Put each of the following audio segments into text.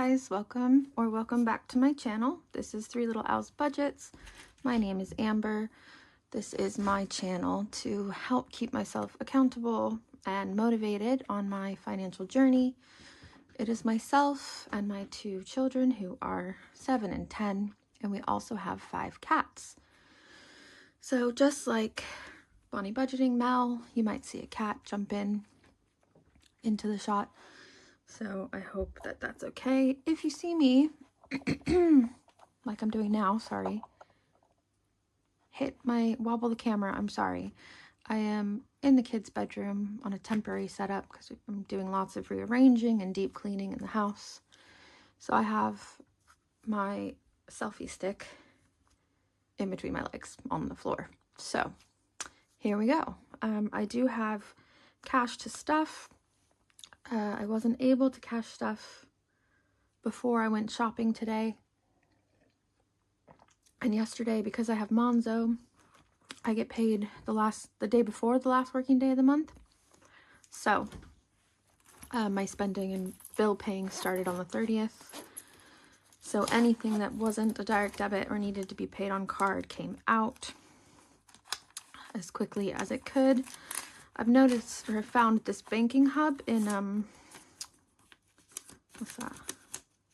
guys, welcome back to my channel. This is Three Little Owls Budgets. My name is Amber. This is my channel to help keep myself accountable and motivated on my financial journey. It is myself and my two children who are 7 and 10, and we also have 5 cats. So just like Bonnie Budgeting Mal, you might see a cat jump into the shot. So I hope that that's okay. If you see me, like I'm doing now, sorry, wobble the camera, I'm sorry. I am in the kids' bedroom on a temporary setup because I'm doing lots of rearranging and deep cleaning in the house. So I have my selfie stick in between my legs on the floor. So here we go. I do have cash to stuff. I wasn't able to cash stuff before I went shopping today. And yesterday, because I have Monzo, I get paid the day before the last working day of the month. So my spending and bill paying started on the 30th. So anything that wasn't a direct debit or needed to be paid on card came out as quickly as it could. I've noticed or found this banking hub in, what's that?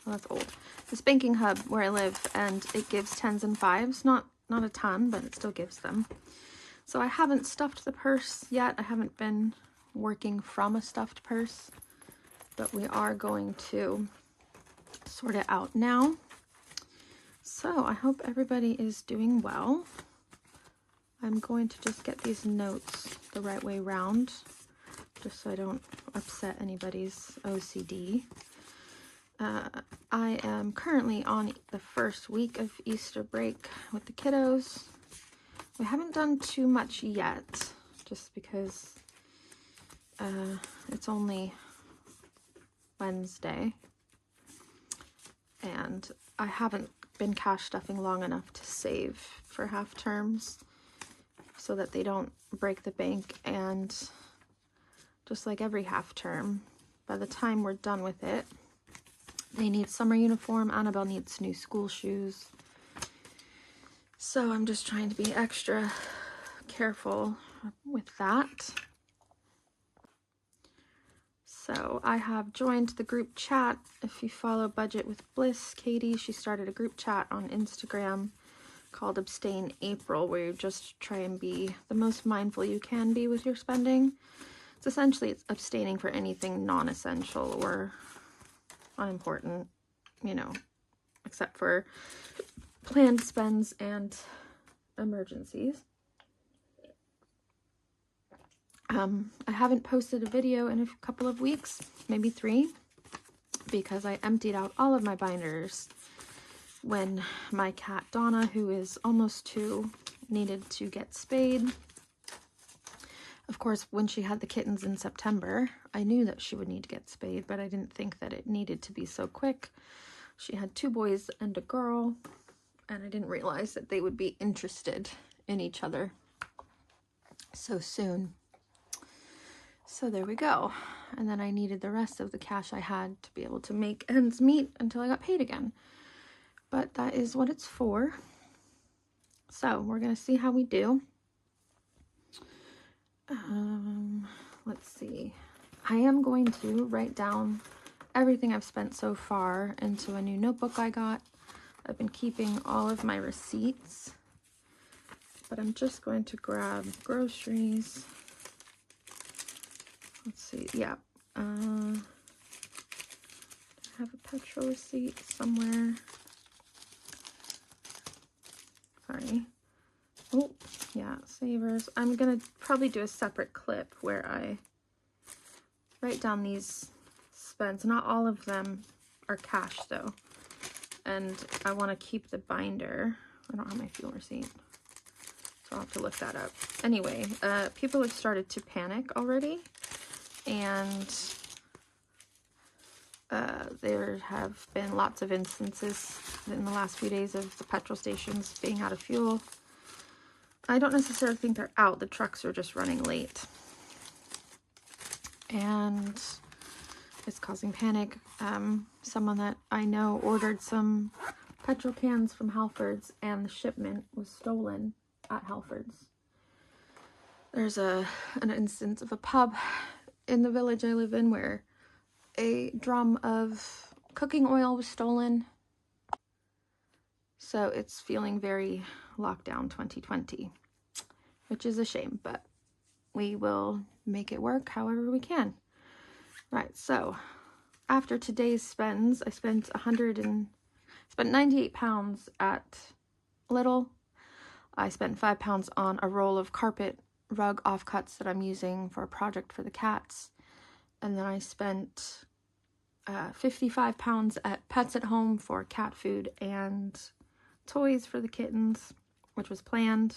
Oh, that's old. This banking hub where I live, and it gives 10s and 5s. Not a ton, but it still gives them. So I haven't stuffed the purse yet. I haven't been working from a stuffed purse, but we are going to sort it out now. So I hope everybody is doing well. I'm going to just get these notes the right way round, just so I don't upset anybody's OCD. I am currently on the first week of Easter break with the kiddos. We haven't done too much yet, just because it's only Wednesday, and I haven't been cash stuffing long enough to save for half terms, so that they don't break the bank. And just like every half term, by the time we're done with it, they need summer uniform. Annabelle needs new school shoes. So I'm just trying to be extra careful with that. So I have joined the group chat. If you follow Budget with Bliss, Katie, she started a group chat on Instagram called Abstain April, where you just try and be the most mindful you can be with your spending. It's abstaining for anything non-essential or unimportant, except for planned spends and emergencies. I haven't posted a video in a couple of weeks, maybe 3, because I emptied out all of my binders when my cat Donna, who is almost 2, needed to get spayed. Of course, when she had the kittens in September, I knew that she would need to get spayed, but I didn't think that it needed to be so quick. She had 2 boys and a girl, and I didn't realize that they would be interested in each other so soon. So there we go. And then I needed the rest of the cash I had to be able to make ends meet until I got paid again. But that is what it's for. So we're going to see how we do. Let's see. I am going to write down everything I've spent so far into a new notebook I got. I've been keeping all of my receipts, but I'm just going to grab groceries. Let's see. Yeah. I have a petrol receipt somewhere. Sorry. Oh, yeah, savers. I'm going to probably do a separate clip where I write down these spends. Not all of them are cash, though. And I want to keep the binder. I don't have my fuel receipt, so I'll have to look that up. Anyway, people have started to panic already. And there have been lots of instances in the last few days of the petrol stations being out of fuel. I don't necessarily think they're out. The trucks are just running late. And is causing panic. Someone that I know ordered some petrol cans from Halfords and the shipment was stolen at Halfords. There's an instance of a pub in the village I live in where a drum of cooking oil was stolen. So it's feeling very lockdown 2020, which is a shame, but we will make it work however we can. Right, so after today's spends, I spent 98 pounds at Lidl. I spent 5 pounds on a roll of carpet rug offcuts that I'm using for a project for the cats. And then I spent 55 pounds at Pets at Home for cat food and toys for the kittens, which was planned.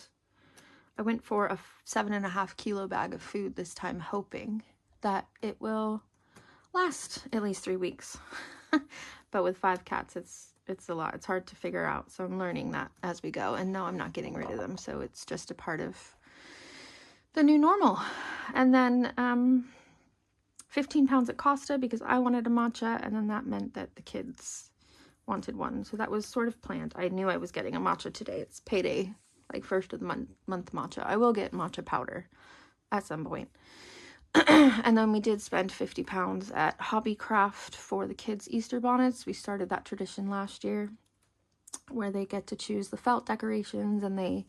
I went for a 7.5 kilo bag of food this time, hoping that it will last at least 3 weeks. But with 5 cats, it's a lot. It's hard to figure out. So I'm learning that as we go. And no, I'm not getting rid of them. So it's just a part of the new normal. And then 15 pounds at Costa because I wanted a matcha. And then that meant that the kids wanted one. So that was sort of planned. I knew I was getting a matcha today. It's payday, like first of the month matcha. I will get matcha powder at some point. And then we did spend 50 pounds at Hobbycraft for the kids' Easter bonnets. We started that tradition last year where they get to choose the felt decorations and they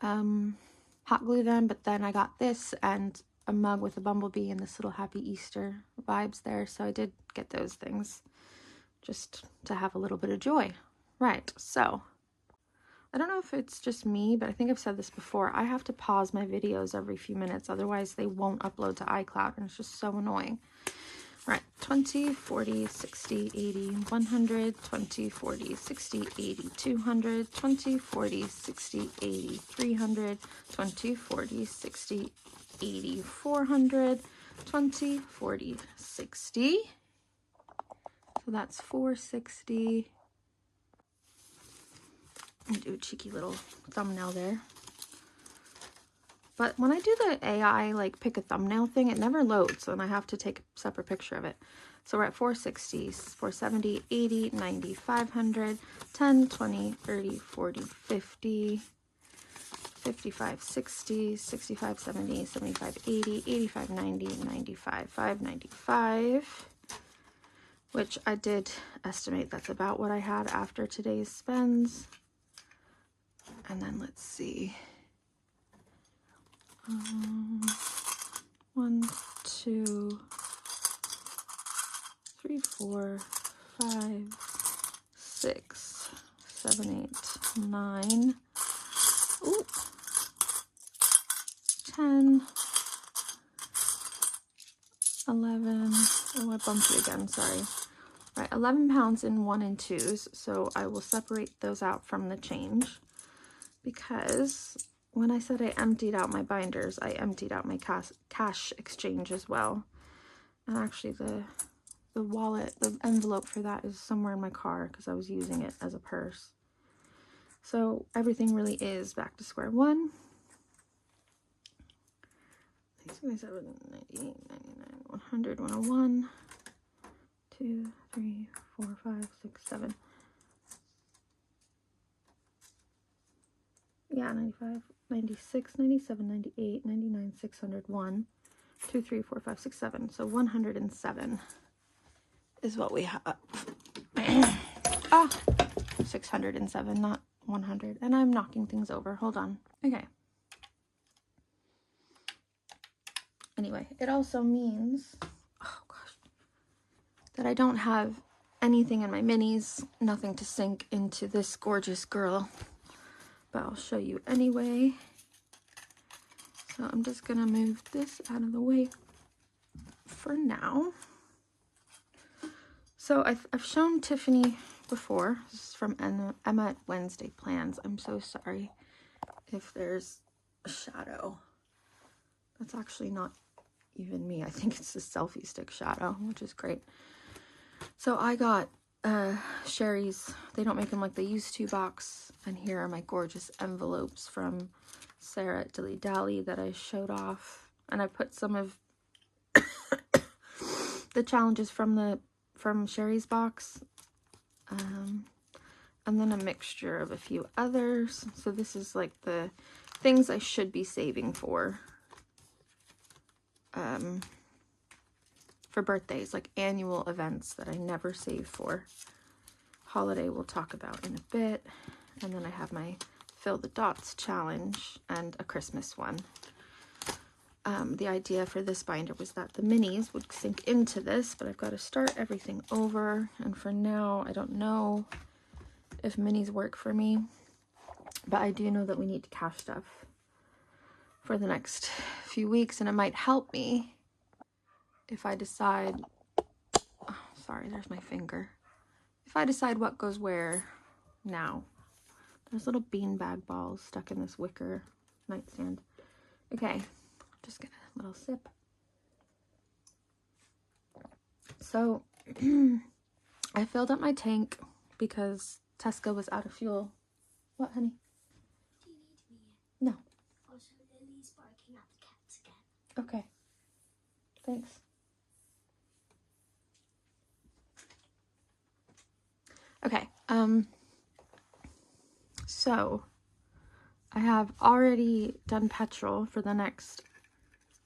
hot glue them. But then I got this and a mug with a bumblebee and this little happy Easter vibes there. So I did get those things just to have a little bit of joy. Right, so I don't know if it's just me, but I think I've said this before. I have to pause my videos every few minutes, otherwise they won't upload to iCloud, and it's just so annoying. Right, 20, 40, 60, 80, 100, 20, 40, 60, 80, 200, 20, 40, 60, 80, 300, 20, 40, 60, 80, 400, 20, 40, 60. So that's 460. I'll do a cheeky little thumbnail there. But when I do the AI, like, pick a thumbnail thing, it never loads, so then I have to take a separate picture of it. So we're at 460, 470, 80, 90, 500, 10, 20, 30, 40, 50, 55, 60, 65, 70, 75, 80, 85, 90, 95, 595. Which I did estimate that's about what I had after today's spends. And then let's see. 1, 2, 3, 4, 5, 6, 7, 8, 9. Ooh. 10, 11. Oh, I bumped you again, sorry. All right, 11 pounds in 1 and 2s. So I will separate those out from the change because when I said I emptied out my binders, I emptied out my cash exchange as well. And actually the wallet, the envelope for that is somewhere in my car because I was using it as a purse. So everything really is back to square one. 97, 98, 99, 100, 101, 2, 3, 4, 5, 6, 7. Yeah, 95, 96, 97, 98, 99, 601, 2, 3, 4, 5, 6, 7. So 107 is what we have. 607, not 100. And I'm knocking things over. Hold on. Okay. Anyway, it also means, oh gosh, that I don't have anything in my minis, nothing to sink into this gorgeous girl. But I'll show you anyway. So I'm just gonna move this out of the way for now. So I've shown Tiffany before. This is from Emma at Wednesday Plans. I'm so sorry if there's a shadow. That's actually not even me. I think it's the selfie stick shadow, which is great. So I got Sherry's, they don't make them like they used to, box. And here are my gorgeous envelopes from Sarah at Dilly Dally that I showed off. And I put some of the challenges from Sherry's box. And then a mixture of a few others. So this is like the things I should be saving for birthdays, like annual events that I never save for. Holiday we'll talk about in a bit. And then I have my Fill the Dots challenge and a Christmas one. The idea for this binder was that the minis would sink into this, but I've got to start everything over. And for now, I don't know if minis work for me, but I do know that we need to cache stuff for the next few weeks, and it might help me if I decide, oh, sorry, there's my finger. If I decide what goes where now. There's little beanbag balls stuck in this wicker nightstand. Okay, just get a little sip. So, I filled up my tank because Tesco was out of fuel. What, honey? Do you need me? No. Also, Lily's barking at the cats again. Okay. Thanks. Okay, so I have already done petrol for the next,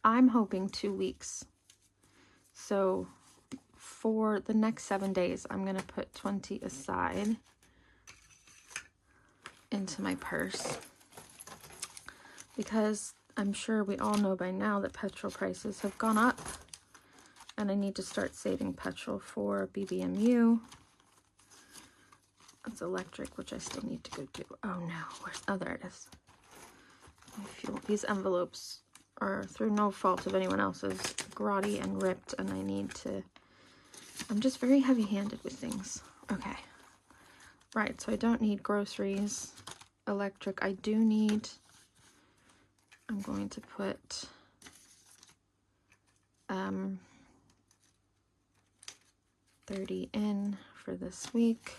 I'm hoping 2 weeks. So for the next 7 days, I'm going to put 20 aside into my purse, because I'm sure we all know by now that petrol prices have gone up, and I need to start saving petrol for BBMU. It's electric, which I still need to go do. Oh no, where's, oh, there it is. My fuel. These envelopes are, through no fault of anyone else's, grotty and ripped, and I need to, I'm just very heavy-handed with things. Okay. Right, so I don't need groceries. Electric, I do need, I'm going to put 30 in for this week.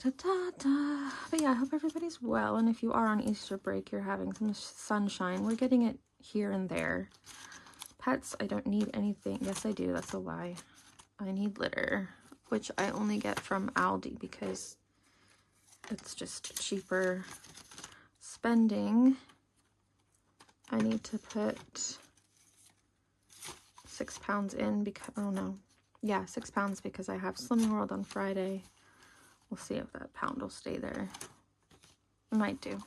But yeah, I hope everybody's well, and if you are on Easter break, you're having some sunshine. We're getting it here and there. Pets, I don't need anything. Yes, I do. That's a lie. I need litter, which I only get from Aldi because it's just cheaper spending. I need to put 6 pounds in because, oh no. Yeah, 6 pounds because I have Slimming World on Friday. We'll see if that pound will stay there. It might do.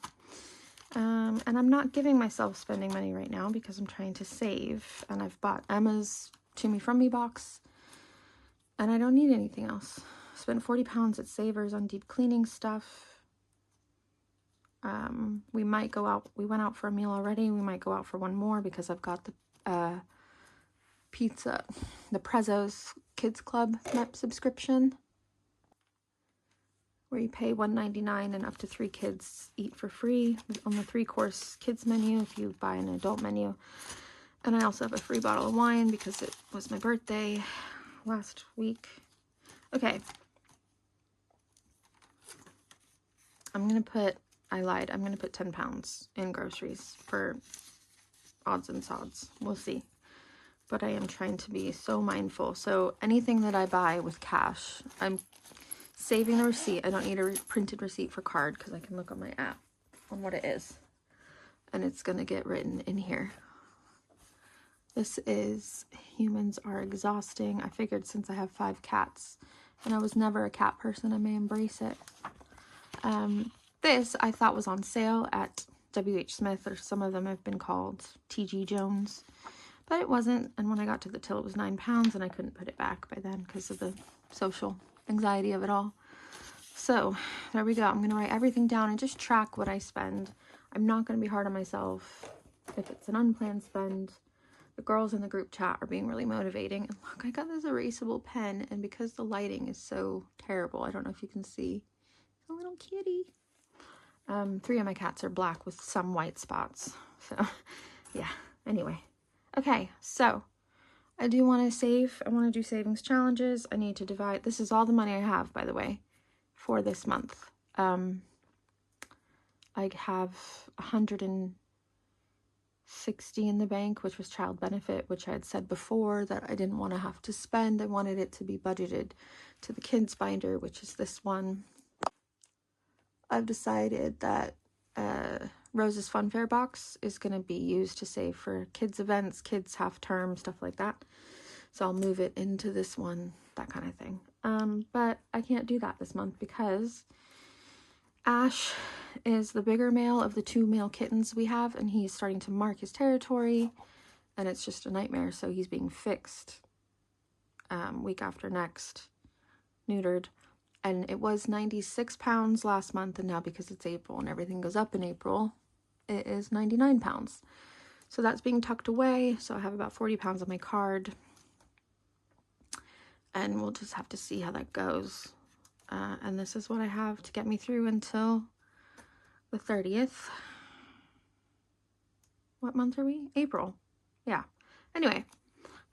And I'm not giving myself spending money right now because I'm trying to save. And I've bought Emma's To Me From Me box. And I don't need anything else. I spent 40 pounds at Savers on deep cleaning stuff. We might go out. We went out for a meal already. We might go out for one more because I've got the pizza, the Prezzo's Kids Club subscription, where you pay $1.99 and up to 3 kids eat for free on the 3-course kids menu if you buy an adult menu. And I also have a free bottle of wine because it was my birthday last week. Okay. I'm going to put, I lied, I'm going to put 10 pounds in groceries for odds and sods. We'll see. But I am trying to be so mindful. So anything that I buy with cash, I'm saving the receipt. I don't need a printed receipt for card because I can look on my app on what it is. And it's going to get written in here. This is Humans Are Exhausting. I figured since I have 5 cats and I was never a cat person, I may embrace it. This I thought was on sale at W.H. Smith, or some of them have been called T.G. Jones. But it wasn't, and when I got to the till, it was 9 pounds, and I couldn't put it back by then because of the social anxiety of it all. So, there we go. I'm going to write everything down and just track what I spend. I'm not going to be hard on myself if it's an unplanned spend. The girls in the group chat are being really motivating. And look, I got this erasable pen, and because the lighting is so terrible, I don't know if you can see. It's a little kitty. 3 of my cats are black with some white spots. So, yeah. Anyway. Okay, so I do want to save. I want to do savings challenges. I need to divide. This is all the money I have, by the way, for this month. I have $60 in the bank, which was child benefit, which I had said before that I didn't want to have to spend. I wanted it to be budgeted to the kids binder, which is this one. I've decided that Rose's Fun Fair box is going to be used to save for kids events, kids half term, stuff like that. So I'll move it into this one, that kind of thing. But I can't do that this month because Ash is the bigger male of the 2 male kittens we have, and he's starting to mark his territory, and it's just a nightmare. So he's being fixed week after next, neutered. And it was 96 pounds last month, and now because it's April and everything goes up in April, it is 99 pounds. So that's being tucked away. So I have about 40 pounds on my card. And we'll just have to see how that goes. And this is what I have to get me through until the 30th. What month are we? April. Yeah. Anyway,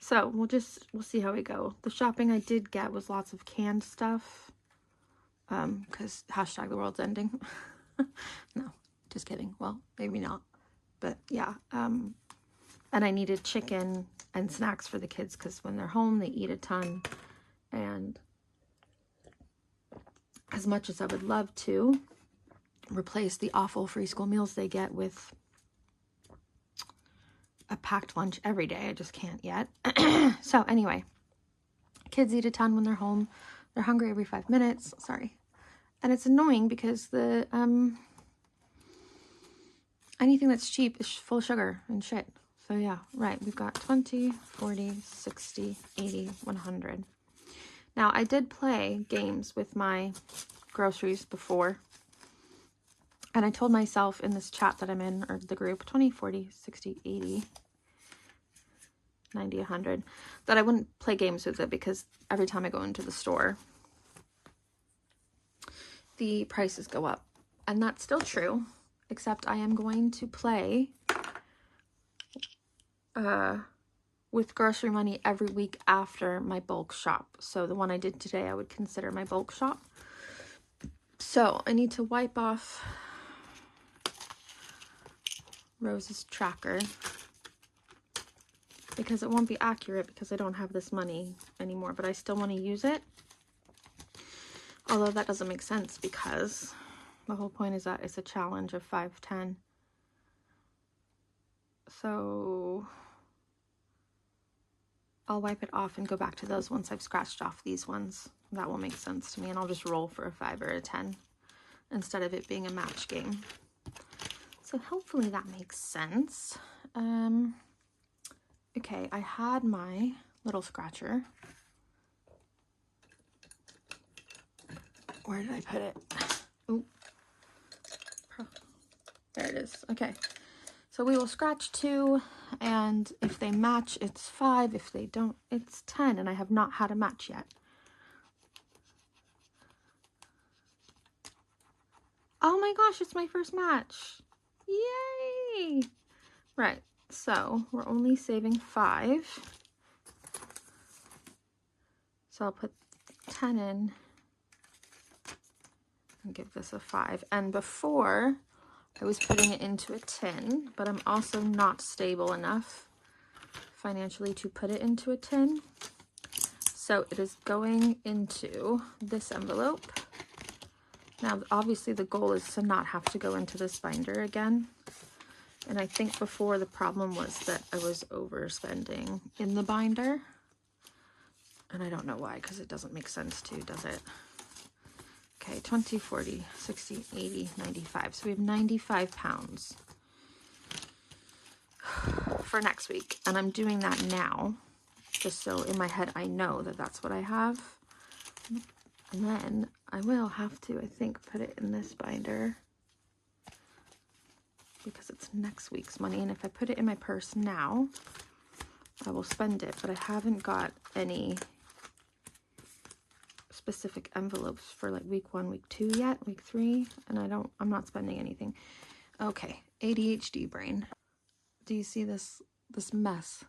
so we'll see how we go. The shopping I did get was lots of canned stuff. Because hashtag the world's ending. No, just kidding. Well, maybe not. But yeah. And I needed chicken and snacks for the kids because when they're home, they eat a ton. And as much as I would love to replace the awful free school meals they get with a packed lunch every day, I just can't yet. So anyway, kids eat a ton when they're home. They're hungry every 5 minutes. Sorry. And it's annoying because the anything that's cheap is full of sugar and shit. So yeah, right. We've got 20, 40, 60, 80, 100. Now, I did play games with my groceries before. And I told myself in this chat that I'm in, or the group, 20, 40, 60, 80, 90, 100, that I wouldn't play games with it because every time I go into the store, the prices go up. And that's still true, except I am going to play with grocery money every week after my bulk shop. So the one I did today, I would consider my bulk shop. So I need to wipe off Rose's tracker because it won't be accurate because I don't have this money anymore, but I still want to use it. Although that doesn't make sense because the whole point is that it's a challenge of 510. So I'll wipe it off and go back to those once I've scratched off these ones. That will make sense to me, and I'll just roll for a 5 or a 10 instead of it being a match game. So hopefully that makes sense. Okay, I had my little scratcher. Where did I put it? Oh, there it is. Okay, so we will scratch 2, and if they match, it's 5. If they don't, it's 10, and I have not had a match yet. Oh my gosh, it's my first match. Yay! Right, so we're only saving 5. So I'll put 10 in and give this a 5. And before, I was putting it into a tin, but I'm also not stable enough financially to put it into a tin. So it is going into this envelope. Now, obviously the goal is to not have to go into this binder again. And I think before the problem was that I was overspending in the binder. And I don't know why, because it doesn't make sense to, does it? Okay, 20, 40, 60, 80, 95. So we have 95 pounds for next week. And I'm doing that now, just so in my head I know that that's what I have. And then I will have to, I think, put it in this binder because it's next week's money. And if I put it in my purse now, I will spend it. But I haven't got any specific envelopes for like week 1, week 2 yet, week 3, and I'm not spending anything. Okay, ADHD brain. Do you see this mess?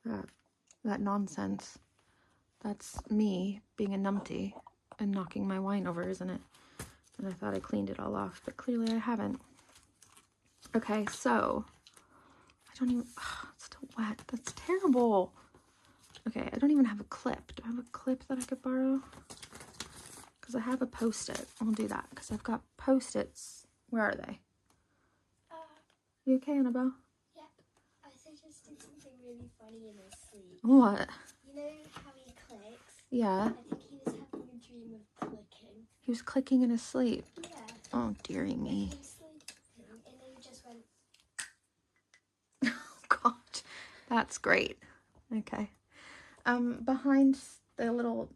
That nonsense. That's me being a numpty and knocking my wine over, isn't it? And I thought I cleaned it all off, but clearly I haven't. Okay, so I don't even, it's still wet. That's terrible. Okay, I don't even have a clip. Do I have a clip that I could borrow? Because I have a Post-it. I'll do that because I've got Post-its. Where are they? You okay, Annabelle? Yep. I think I just did something really funny in his sleep. What? You know how he clicks? Yeah. I think he was having a dream of clicking. He was clicking in his sleep. Yeah. Oh, dearie me. He was sleeping and then he just went. Oh, God. That's great. Okay. Behind the little,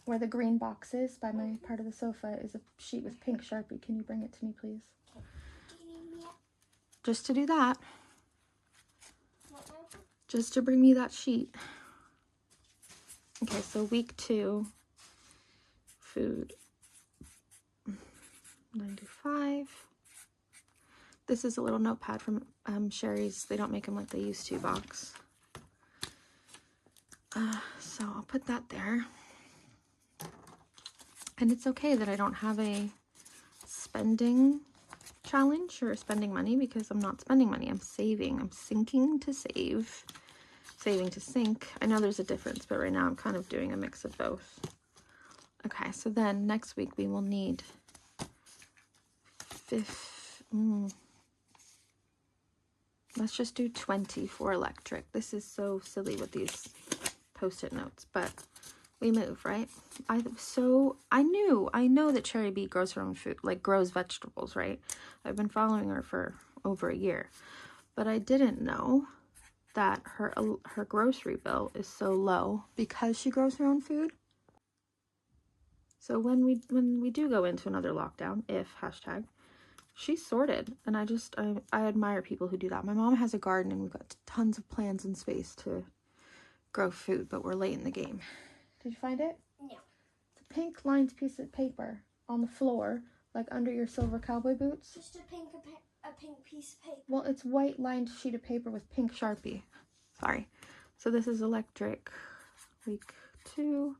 where the green box is by my part of the sofa is a sheet with pink Sharpie. Can you bring it to me, please? Just to do that. Just to bring me that sheet. Okay, so week 2, food, 95. This is a little notepad from Sherry's. They don't make them like they used to box. So I'll put that there. And it's okay that I don't have a spending challenge or spending money because I'm not spending money. I'm saving. I'm sinking to save. Saving to sink. I know there's a difference, but right now I'm kind of doing a mix of both. Okay, so then next week we will need let's just do 20 for electric. This is so silly with these Post-it notes, but we move, right? I know that Cherry Bee grows her own food, like grows vegetables, right? I've been following her for over a year, but I didn't know that her grocery bill is so low because she grows her own food. So when we do go into another lockdown, #, she's sorted, and I admire people who do that. My mom has a garden and we've got tons of plants and space to grow food, but we're late in the game. Did you find it? No. It's a pink lined piece of paper on the floor, like under your silver cowboy boots. Just a pink piece of paper. Well, it's white lined sheet of paper with pink Sharpie. Sorry. So this is electric week 2.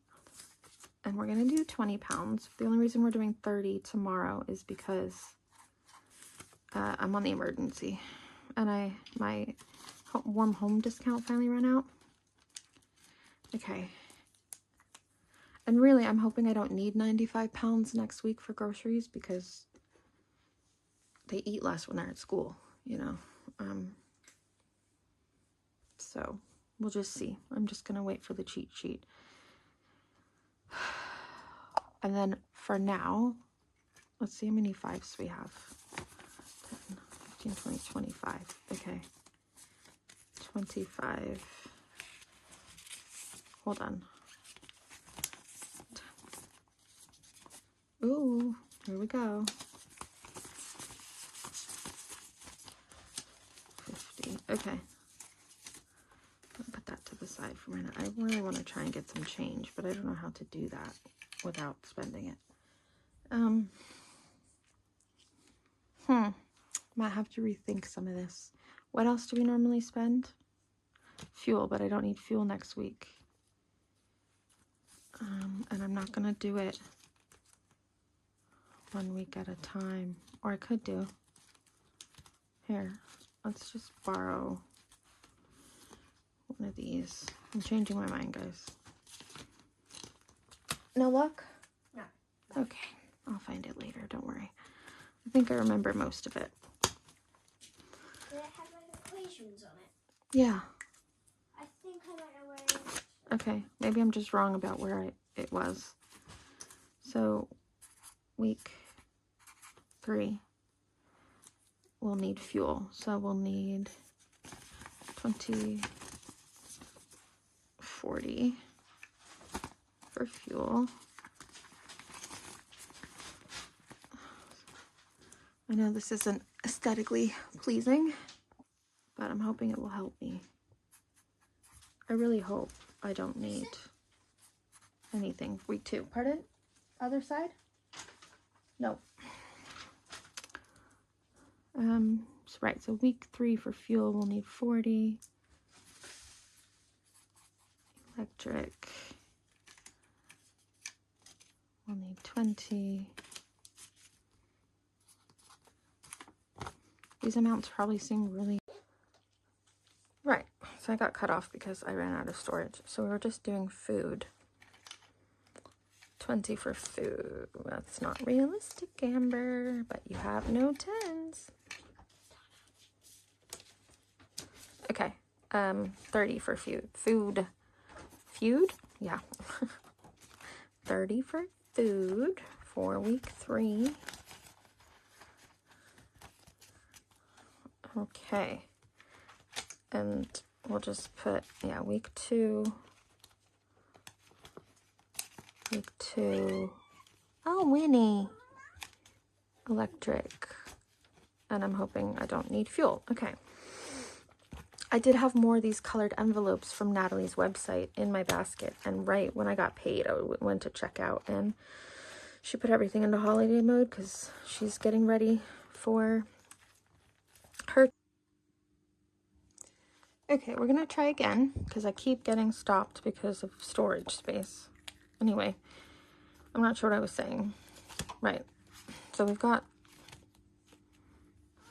And we're going to do 20 pounds. The only reason we're doing 30 tomorrow is because I'm on the emergency. And my warm home discount finally ran out. Okay. And really, I'm hoping I don't need 95 pounds next week for groceries because they eat less when they're at school, you know. So we'll just see. I'm just going to wait for the cheat sheet. And then for now, let's see how many 5s we have. 10, 15, 20, 25. Okay. 25. Hold on. Ooh, here we go. 50. Okay. I'll put that to the side for a minute. I really want to try and get some change, but I don't know how to do that without spending it. Might have to rethink some of this. What else do we normally spend? Fuel, but I don't need fuel next week. And I'm not gonna do it 1 week at a time. Or I could do. Here, let's just borrow one of these. I'm changing my mind, guys. No luck? No. Okay, I'll find it later, don't worry. I think I remember most of it. Did it have like equations on it? Yeah. I think I might know where it is. Okay, maybe I'm just wrong about where it was. So, week 3, we'll need fuel. So we'll need 20, 40 for fuel. I know this isn't aesthetically pleasing, but I'm hoping it will help me. I really hope I don't need anything. Week 2. Pardon? Other side? No. Right, so week 3 for fuel, we'll need 40. Electric. We'll need 20. These amounts probably seem really... Right, so I got cut off because I ran out of storage. So we were just doing food. 20 for food. That's not realistic, Amber, but you have no 10s. Okay, 30 for food. Food? Yeah. 30 for food for week 3. Okay. And we'll just put, yeah, week 2. Week 2. Oh, Winnie. Electric. And I'm hoping I don't need fuel. Okay. I did have more of these colored envelopes from Natalie's website in my basket. And right when I got paid, I went to check out. And she put everything into holiday mode because she's getting ready for her. Okay, we're going to try again because I keep getting stopped because of storage space. Anyway, I'm not sure what I was saying. Right. So we've got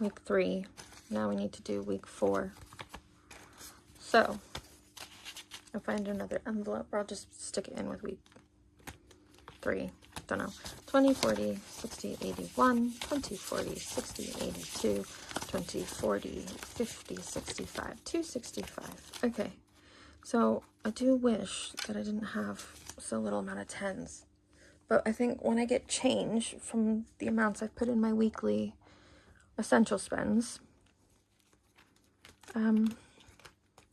week 3. Now we need to do week 4. So, I'll find another envelope, or I'll just stick it in with week 3. Don't know. 20, 40, 60, 81, 20, 40, 60, 82, 20, 40, 50, 65, 265. Okay. So, I do wish that I didn't have so little amount of 10s. But I think when I get change from the amounts I've put in my weekly essential spends,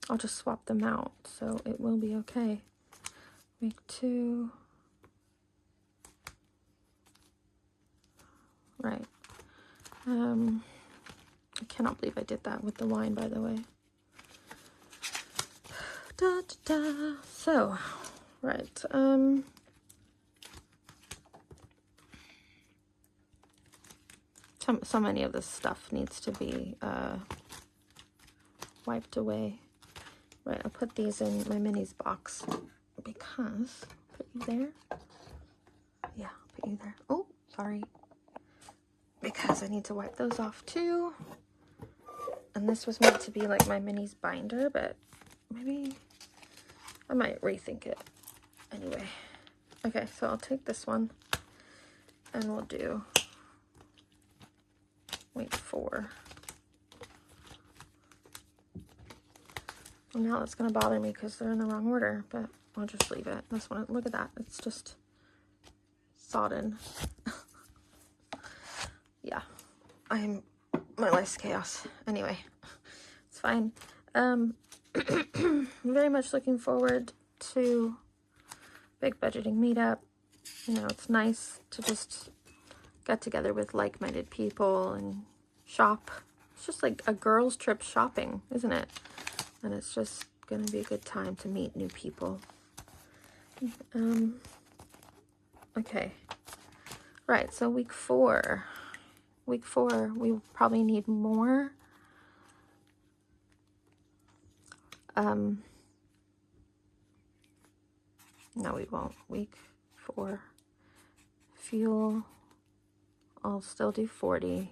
I'll just swap them out, so it will be okay. Week 2. Right. I cannot believe I did that with the wine, by the way. Da, da, da. So, right. So many of this stuff needs to be wiped away. Right, I'll put these in my minis box because, put you there. Yeah, put you there. Oh, sorry. Because I need to wipe those off too. And this was meant to be like my minis binder, but maybe I might rethink it. Anyway, okay, so I'll take this one and we'll do week 4. Well, now that's going to bother me because they're in the wrong order, but I'll just leave it. This one, look at that. It's just sodden. Yeah, my life's chaos. Anyway, it's fine. I'm very much looking forward to big budgeting meetup. You know, it's nice to just get together with like-minded people and shop. It's just like a girls' trip shopping, isn't it? And it's just going to be a good time to meet new people. Okay. Right, so week 4. Week 4, we probably need more. No, we won't. Week 4. Fuel. I'll still do 40.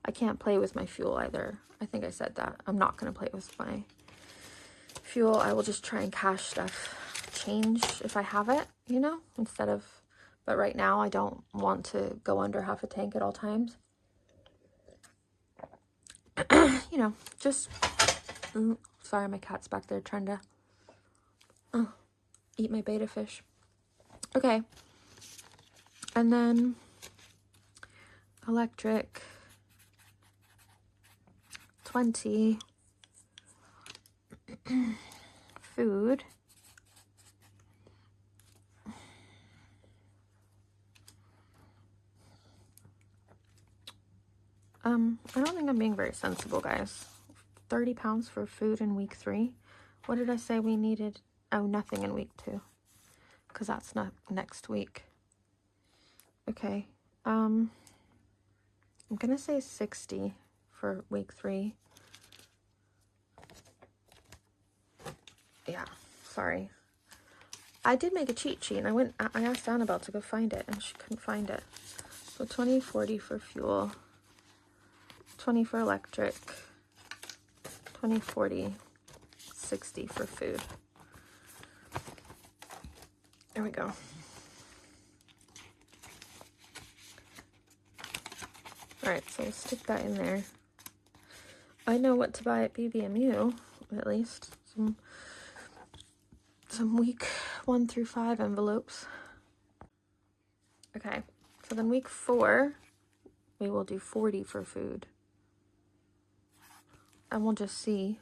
I can't play with my fuel either. I think I said that. I'm not going to play with my fuel. I will just try and cash stuff. Change if I have it, you know, instead of... But right now, I don't want to go under half a tank at all times. You know, just... sorry, my cat's back there trying to eat my betta fish. Okay. And then electric. 20. Food. I don't think I'm being very sensible, guys. 30 pounds for food in week 3. What did I say we needed? Oh, nothing in week 2. Because that's not next week. Okay. I'm going to say 60 for week 3. Yeah, sorry. I did make a cheat sheet, and I asked Annabelle to go find it, and she couldn't find it. So 20, 40 for fuel. $20 for electric, $20, $40, $60 for food. There we go. Alright, so we'll stick that in there. I know what to buy at BBMU, at least. Some week 1 through 5 envelopes. Okay, so then week 4, we will do $40 for food. And we'll just see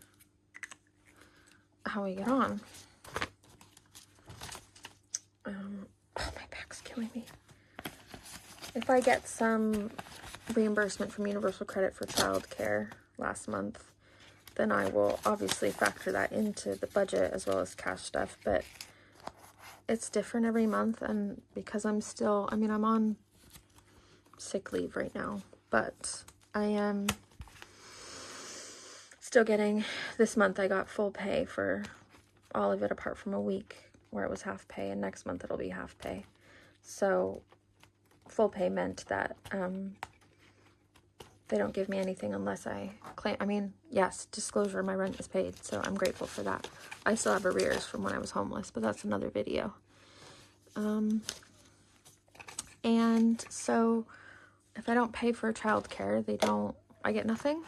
how we get on. Oh, my back's killing me. If I get some reimbursement from Universal Credit for childcare last month, then I will obviously factor that into the budget as well as cash stuff, but it's different every month, and because I'm on sick leave right now, but I am still getting, this month I got full pay for all of it apart from a week where it was half pay, and next month it'll be half pay. So full pay meant that they don't give me anything unless I claim. I mean, yes, disclosure, my rent is paid, so I'm grateful for that. I still have arrears from when I was homeless, but that's another video. And so if I don't pay for childcare, I get nothing.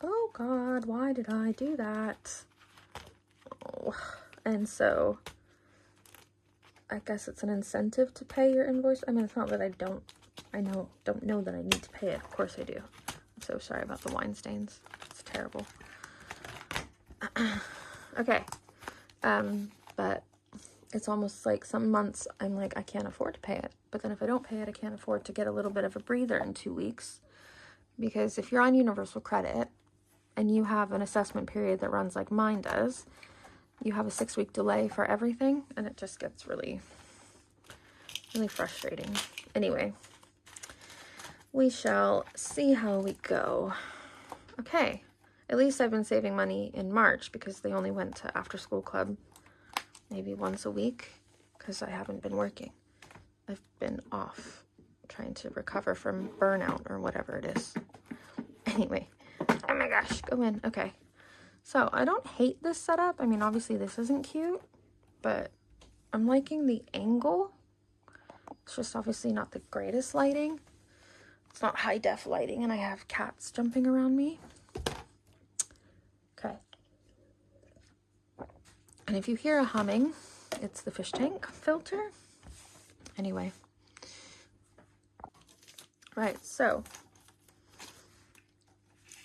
Oh God, why did I do that? Oh. And so I guess it's an incentive to pay your invoice. I mean, it's not that I don't know that I need to pay it. Of course I do. I'm so sorry about the wine stains. It's terrible. Okay. But it's almost like some months I'm like, I can't afford to pay it. But then if I don't pay it, I can't afford to get a little bit of a breather in 2 weeks. Because if you're on Universal Credit and you have an assessment period that runs like mine does, you have a 6-week delay for everything, and it just gets really, really frustrating. Anyway, we shall see how we go. Okay, at least I've been saving money in March because they only went to after school club maybe once a week because I haven't been working. I've been off trying to recover from burnout or whatever it is. Anyway, oh my gosh, go in. Okay. So, I don't hate this setup. I mean, obviously this isn't cute, but I'm liking the angle. It's just obviously not the greatest lighting. It's not high def lighting, and I have cats jumping around me. Okay. And if you hear a humming, it's the fish tank filter. Anyway. Right, so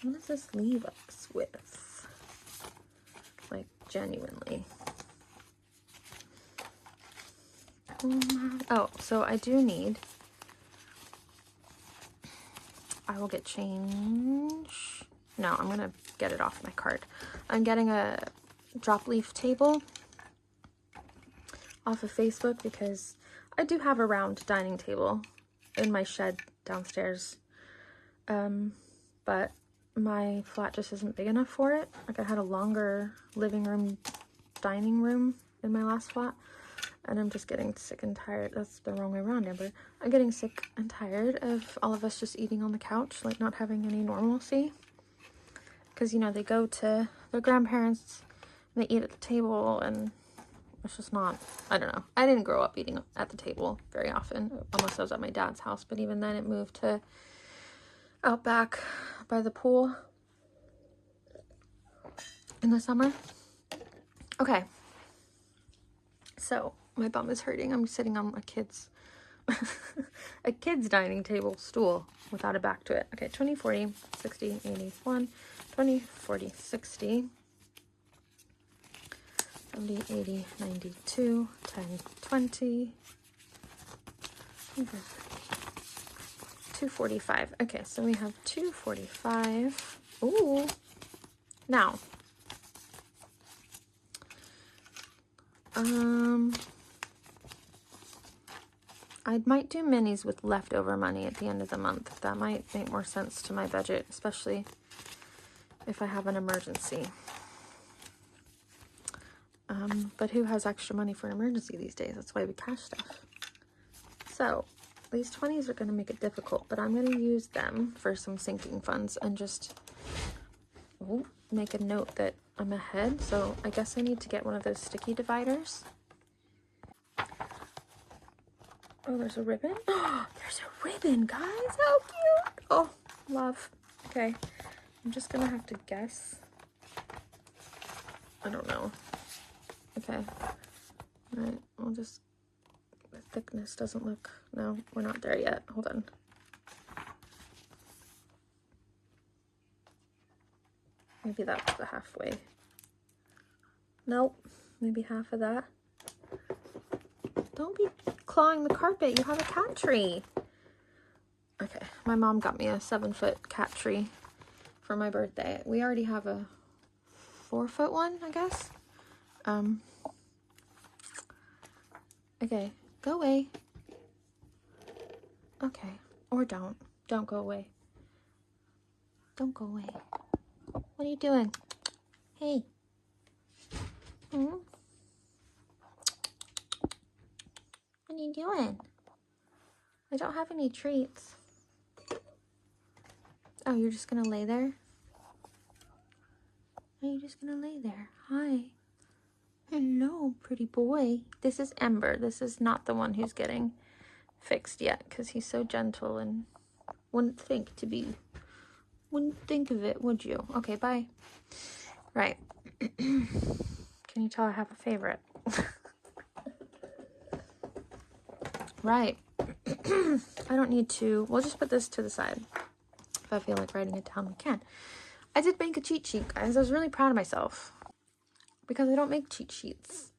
what does this leave us with? Like, genuinely. Oh, so I do need, I will get change. No, I'm gonna get it off my card. I'm getting a drop leaf table off of Facebook because I do have a round dining table in my shed downstairs, but my flat just isn't big enough for it. Like, I had a longer living room, dining room in my last flat, and I'm just getting sick and tired. That's the wrong way around, Amber. I'm getting sick and tired of all of us just eating on the couch, like not having any normalcy. Because, you know, they go to their grandparents, and they eat at the table, and it's just not, I don't know. I didn't grow up eating at the table very often, unless I was at my dad's house, but even then it moved to out back by the pool in the summer. Okay, so my bum is hurting. I'm sitting on a kid's dining table stool without a back to it. Okay, 20, 40, 60, 80, 1, 20, 40, 60, 70, 80, 92, 10, 20, 245. Okay, so we have 245. Ooh. Now, I might do minis with leftover money at the end of the month. That might make more sense to my budget, especially if I have an emergency. But who has extra money for an emergency these days? That's why we cash stuff. So, These 20s are going to make it difficult, but I'm going to use them for some sinking funds and just make a note that I'm ahead. So I guess I need to get one of those sticky dividers. Oh, there's a ribbon. Oh, there's a ribbon, guys. How cute. Oh, love. Okay. I'm just going to have to guess. I don't know. Okay. All right. I'll just... The thickness doesn't look... No, we're not there yet. Hold on. Maybe that's the halfway. Nope. Maybe half of that. Don't be clawing the carpet. You have a cat tree. Okay. My mom got me a 7-foot cat tree for my birthday. We already have a 4-foot one, I guess. Okay. Go away. Okay. Or don't. Don't go away. Don't go away. What are you doing? Hey. Hmm? What are you doing? I don't have any treats. Oh, you're just gonna lay there? Are you just gonna lay there? Hi. Hello, pretty boy. This is Ember. This is not the one who's getting fixed yet because he's so gentle and wouldn't think of it, would you? Okay, bye. Right. Can you tell I have a favorite? Right. I don't need to... We'll just put this to the side. If I feel like writing it down, we can. I did make a cheat sheet, guys. I was really proud of myself. Because I don't make cheat sheets.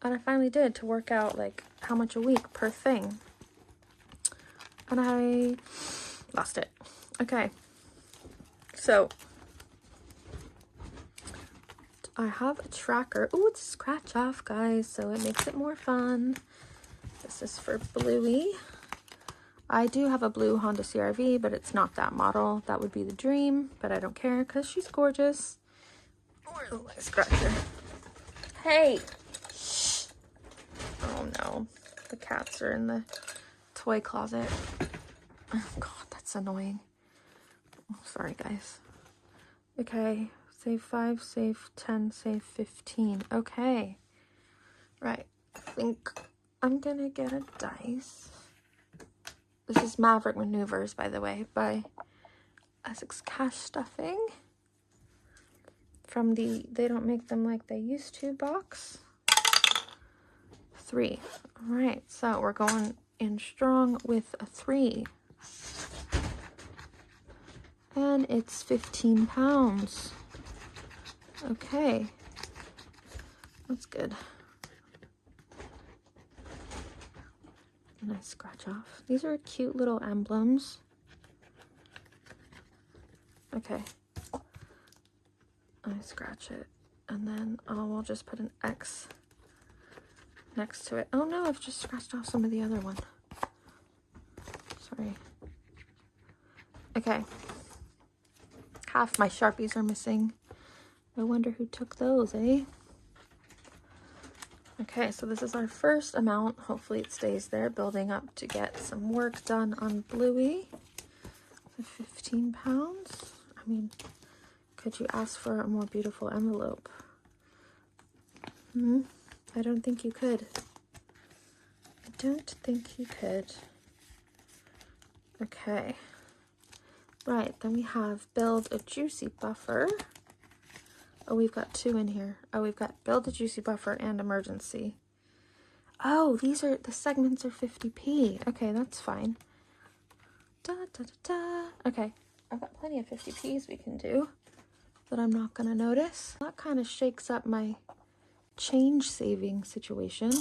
And I finally did, to work out, like, how much a week per thing. And I lost it. Okay. So, I have a tracker. Ooh, it's a scratch off, guys, so it makes it more fun. This is for Bluey. I do have a blue Honda CR-V, but it's not that model. That would be the dream, but I don't care because she's gorgeous. Where's my scratcher? Hey! Shh. Oh no. The cats are in the toy closet. Oh god, that's annoying. Oh, sorry, guys. Okay. Save 5, save 10, save 15. Okay. Right. I think I'm gonna get a dice. This is Maverick Maneuvers, by the way, by Essex Cash Stuffing. From the They Don't Make Them Like They Used To box. 3. All right, so we're going in strong with a 3. And it's 15 pounds. Okay. That's good. Nice scratch off. These are cute little emblems. Okay. I scratch it. And then we'll just put an X next to it. Oh no, I've just scratched off some of the other one. Sorry. Okay. Half my Sharpies are missing. I wonder who took those, eh? Okay, so this is our first amount. Hopefully it stays there, building up to get some work done on Bluey. 15 pounds. I mean, could you ask for a more beautiful envelope? I don't think you could. I don't think you could. Okay. Right, then we have Build a Juicy Buffer. Oh, we've got 2 in here. Oh, we've got Build a Juicy Buffer and Emergency. Oh, these are, the segments are 50p. Okay, that's fine. Da, da, da, da. Okay, I've got plenty of 50p's we can do that I'm not going to notice. That kind of shakes up my change saving situation.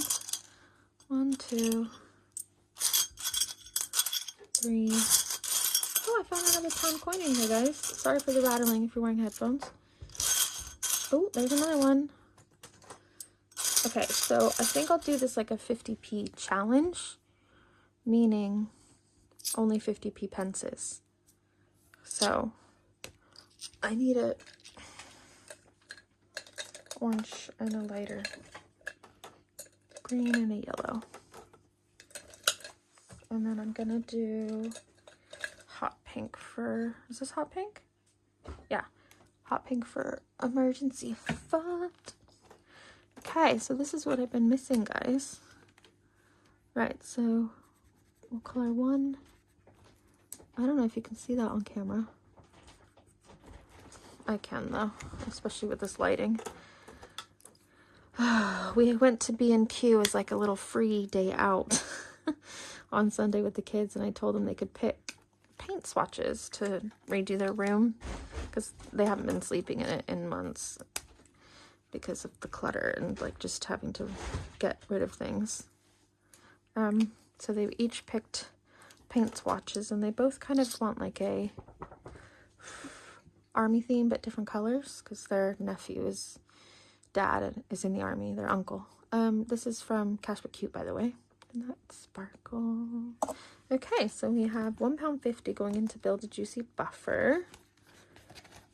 1, 2, 3. Oh, I found another pound coin in here, guys. Sorry for the rattling if you're wearing headphones. Oh, there's another one. Okay, so I think I'll do this like a 50p challenge, meaning only 50p pences. So I need a orange and a lighter green and a yellow. And then I'm gonna do hot pink for, is this hot pink? Yeah, hot pink for emergency fund. Okay, so this is what I've been missing, guys. Right, so we'll color one. I don't know if you can see that on camera. I can though, especially with this lighting. We went to B&Q as like a little free day out on Sunday with the kids, and I told them they could pick paint swatches to redo their room because they haven't been sleeping in it in months because of the clutter and like just having to get rid of things. So they each picked paint swatches, and they both kind of want like a army theme but different colors because their dad is in the army, their uncle. This is from Cash But Cute, by the way. And that sparkle. Okay, so we have £1.50 going in to build a juicy buffer.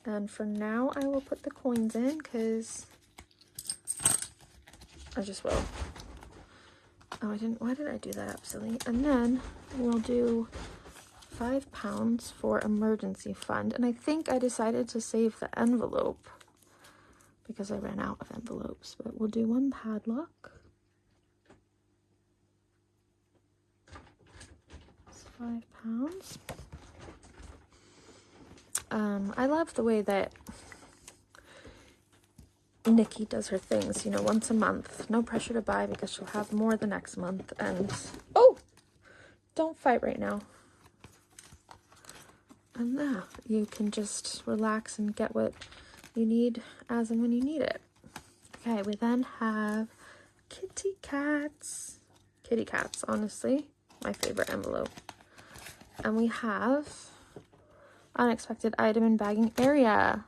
And for now, I will put the coins in because I just will. Oh, I didn't. Why did I do that up, silly? And then we'll do £5 for emergency fund. And I think I decided to save the envelope because I ran out of envelopes. But we'll do one padlock. It's £5. I love the way that Nikki does her things, you know, once a month. No pressure to buy because she'll have more the next month. And oh, don't fight right now. And now you can just relax and get what you need as and when you need it. Okay, we then have kitty cats. Kitty cats, honestly, my favorite envelope. And we have Unexpected Item in Bagging Area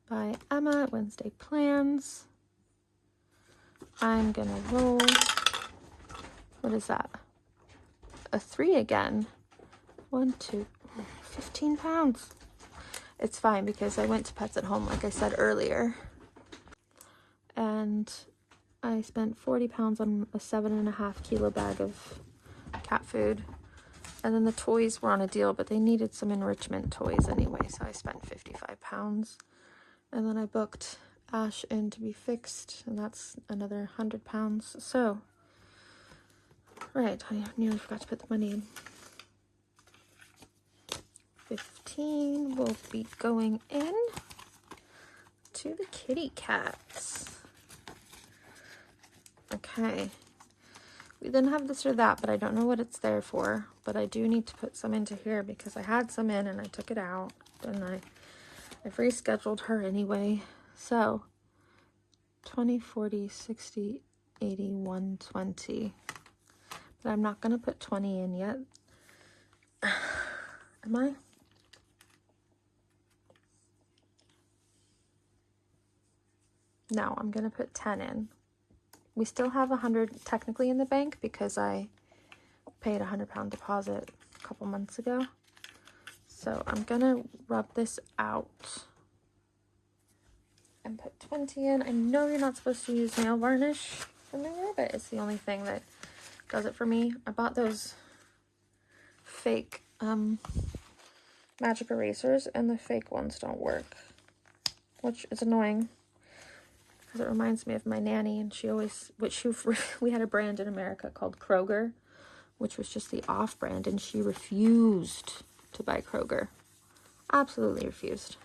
by Emma at Wednesday Plans. I'm gonna roll, what is that? A 3 again. 1, 2, 15 pounds. It's fine because I went to Pets at Home, like I said earlier. And I spent 40 pounds on a 7.5 kilo bag of cat food. And then the toys were on a deal, but they needed some enrichment toys anyway, so I spent 55 pounds. And then I booked Ash in to be fixed, and that's another 100 pounds. So, right, I nearly forgot to put the money in. 15 will be going in to the kitty cats. Okay. We then have this or that, but I don't know what it's there for. But I do need to put some into here because I had some in and I took it out. And I've rescheduled her anyway. So, 20, 40, 60, 80, 120. But I'm not going to put 20 in yet. Am I? No, I'm going to put 10 in. We still have 100 technically in the bank because I paid a £100 deposit a couple months ago. So I'm going to rub this out and put 20 in. I know you're not supposed to use nail varnish remover, but it's the only thing that does it for me. I bought those fake magic erasers and the fake ones don't work, which is annoying. Because it reminds me of my nanny, and she always, we had a brand in America called Kroger, which was just the off brand, and she refused to buy Kroger. Absolutely refused.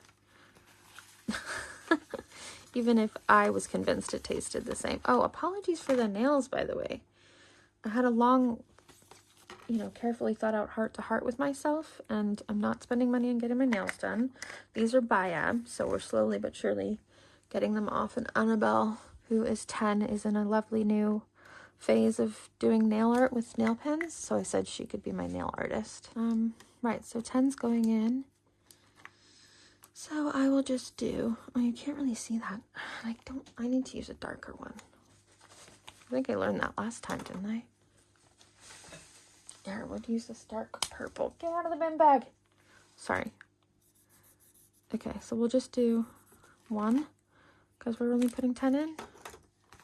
Even if I was convinced it tasted the same. Oh, apologies for the nails, by the way. I had a long, carefully thought out heart-to-heart with myself, and I'm not spending money on getting my nails done. These are Biab, so we're slowly but surely getting them off. And Annabelle, who is 10, is in a lovely new phase of doing nail art with nail pens, so I said she could be my nail artist. Right, so 10's going in. So I will just do, oh, you can't really see that. I need to use a darker one. I think I learned that last time, didn't I? Here, we'll use this dark purple. Get out of the bin bag. Sorry. Okay, so we'll just do 1. Because we're only putting 10 in.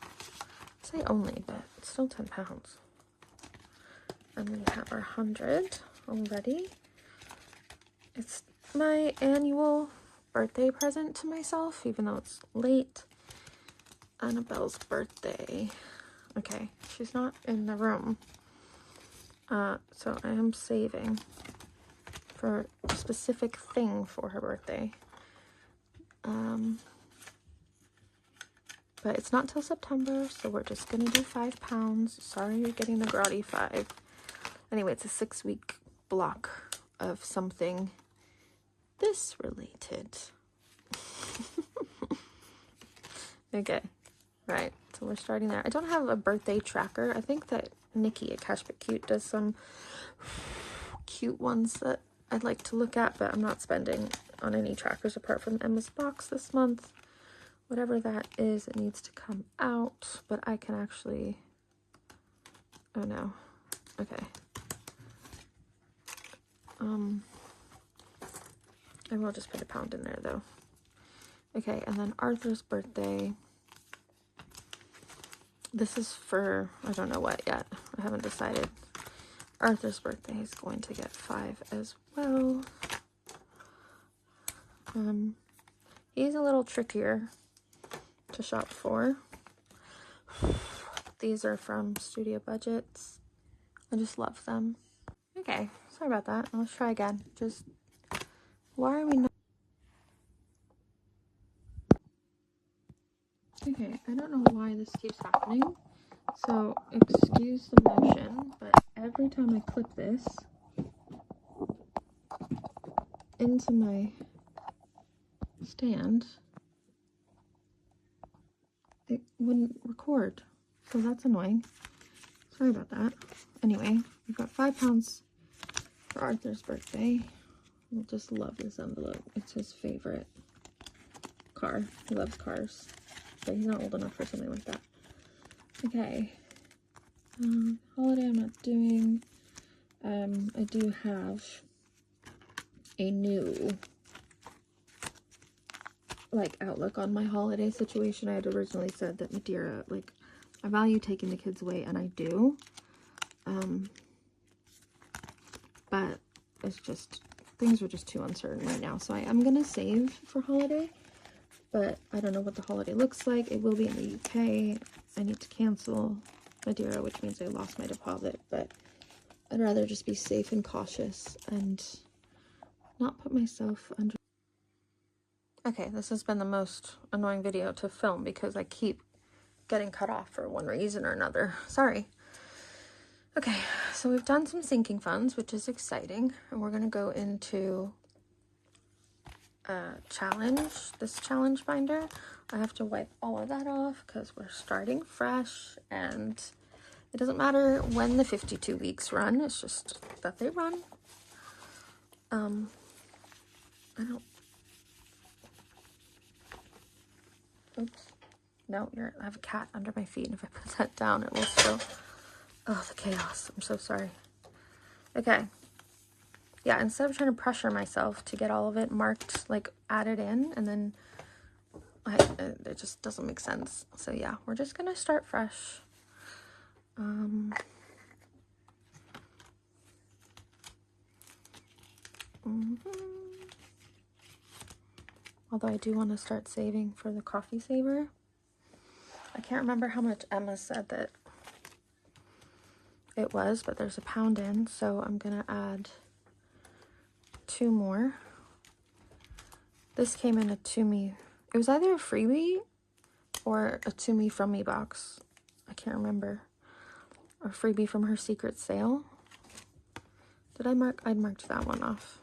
I'd say only, but it's still 10 pounds. And we have our 100 already. It's my annual birthday present to myself, even though it's late. Annabelle's birthday. Okay, she's not in the room. So I am saving for a specific thing for her birthday. But it's not till September, so we're just gonna do £5. Sorry you're getting the grotty 5. Anyway, it's a 6-week block of something this related. Okay, right, so we're starting there. I don't have a birthday tracker. I think that Nikki at Cash But Cute does some cute ones that I'd like to look at, but I'm not spending on any trackers apart from Emma's box this month. Whatever that is, it needs to come out, but I can actually, oh no, okay. I will just put £1 in there though. Okay, and then Arthur's birthday. This is for, I don't know what yet. I haven't decided. Arthur's birthday is going to get 5 as well. He's a little trickier to shop for. These are from Studio Budgets. I just love them. Okay, sorry about that. Let's try again. Just, why are we not? Okay, I don't know why this keeps happening. So, excuse the motion, but every time I clip this into my stand, it wouldn't record. So that's annoying. Sorry about that. Anyway, we've got £5 for Arthur's birthday. I just love this envelope. It's his favorite car. He loves cars. But he's not old enough for something like that. Okay. Holiday I'm not doing. I do have a new outlook on my holiday situation. I had originally said that Madeira, I value taking the kids away, and I do. But it's just, things are just too uncertain right now. So I am going to save for holiday, but I don't know what the holiday looks like. It will be in the UK. I need to cancel Madeira, which means I lost my deposit, but I'd rather just be safe and cautious and not put myself under. Okay, this has been the most annoying video to film because I keep getting cut off for one reason or another. Sorry. Okay, so we've done some sinking funds, which is exciting, and we're going to go into this challenge binder. I have to wipe all of that off because we're starting fresh, and it doesn't matter when the 52 weeks run, it's just that they run. Oops. No, I have a cat under my feet, and if I put that down, it will still, oh, the chaos. I'm so sorry. Okay. Yeah, instead of trying to pressure myself to get all of it marked, added in, and then it just doesn't make sense. So yeah, we're just gonna start fresh. Although I do want to start saving for the coffee saver. I can't remember how much Emma said that it was, but there's £1 in, so I'm gonna add 2 more. This came in a To Me. It was either a freebie or a To Me From Me box. I can't remember. Or freebie from her secret sale. Did I mark? I marked that one off.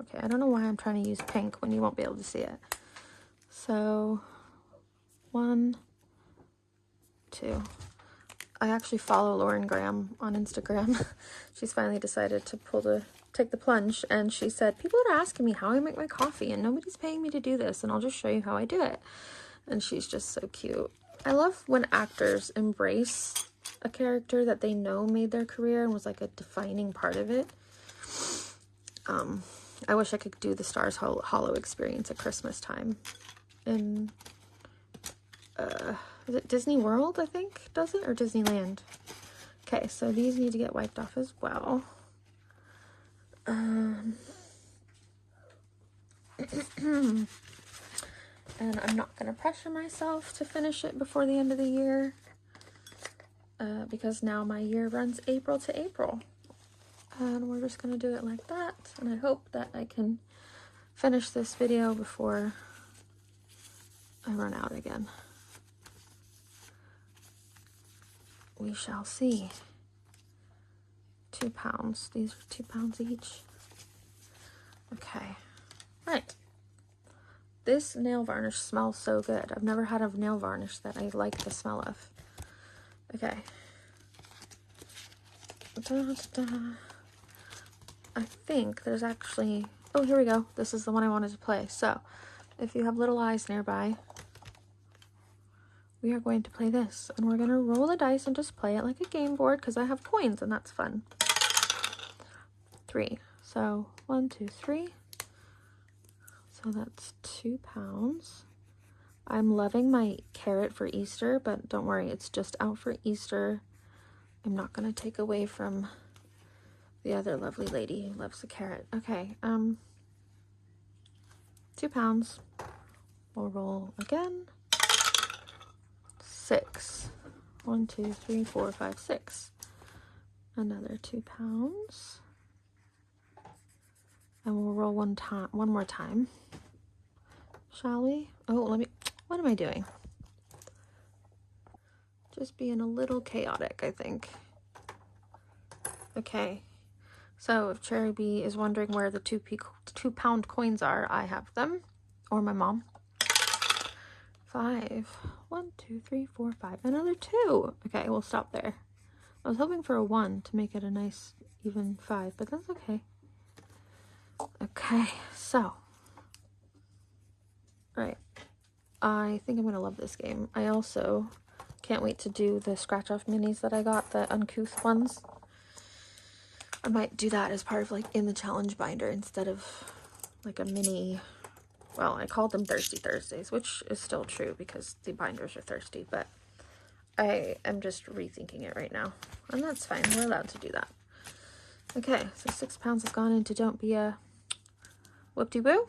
Okay, I don't know why I'm trying to use pink when you won't be able to see it. So, 1, 2. I actually follow Lauren Graham on Instagram. She's finally decided to take the plunge, and she said, people are asking me how I make my coffee, and nobody's paying me to do this, and I'll just show you how I do it. And she's just so cute. I love when actors embrace a character that they know made their career and was a defining part of it. I wish I could do the Stars Hollow experience at Christmas time. In, is it Disney World, I think, does it? Or Disneyland? Okay, so these need to get wiped off as well. And I'm not going to pressure myself to finish it before the end of the year because now my year runs April to April. And we're just going to do it like that. And I hope that I can finish this video before I run out again. We shall see. 2 pounds. These are 2 pounds each. Okay. Right. This nail varnish smells so good. I've never had a nail varnish that I like the smell of. Okay. I think there's actually... Oh, here we go. This is the one I wanted to play. So, if you have little eyes nearby, we are going to play this. And we're going to roll the dice and just play it like a game board because I have coins and that's fun. 3. So, 1, 2, 3. So that's 2 pounds. I'm loving my carrot for Easter, but don't worry, it's just out for Easter. I'm not going to take away from the other lovely lady who loves the carrot. Okay, 2 pounds. We'll roll again. 6. 1, 2, 3, 4, 5, 6. Another 2 pounds. And we'll roll one more time. Shall we? Oh, what am I doing? Just being a little chaotic, I think. Okay. So if Cherry Bee is wondering where the 2 pound coins are, I have them. Or my mom. 5. 1, 2, 3, 4, 5. Another 2. Okay, we'll stop there. I was hoping for a 1 to make it a nice even 5, but that's okay. Okay, so. Right. I think I'm going to love this game. I also can't wait to do the scratch-off minis that I got, the uncouth ones. I might do that as part of, like, in the challenge binder instead of, like, a mini... Well, I called them Thirsty Thursdays, which is still true because the binders are thirsty, but I am just rethinking it right now. And that's fine. We're allowed to do that. Okay, so 6 pounds has gone into Don't Be a Whoop-de-boo.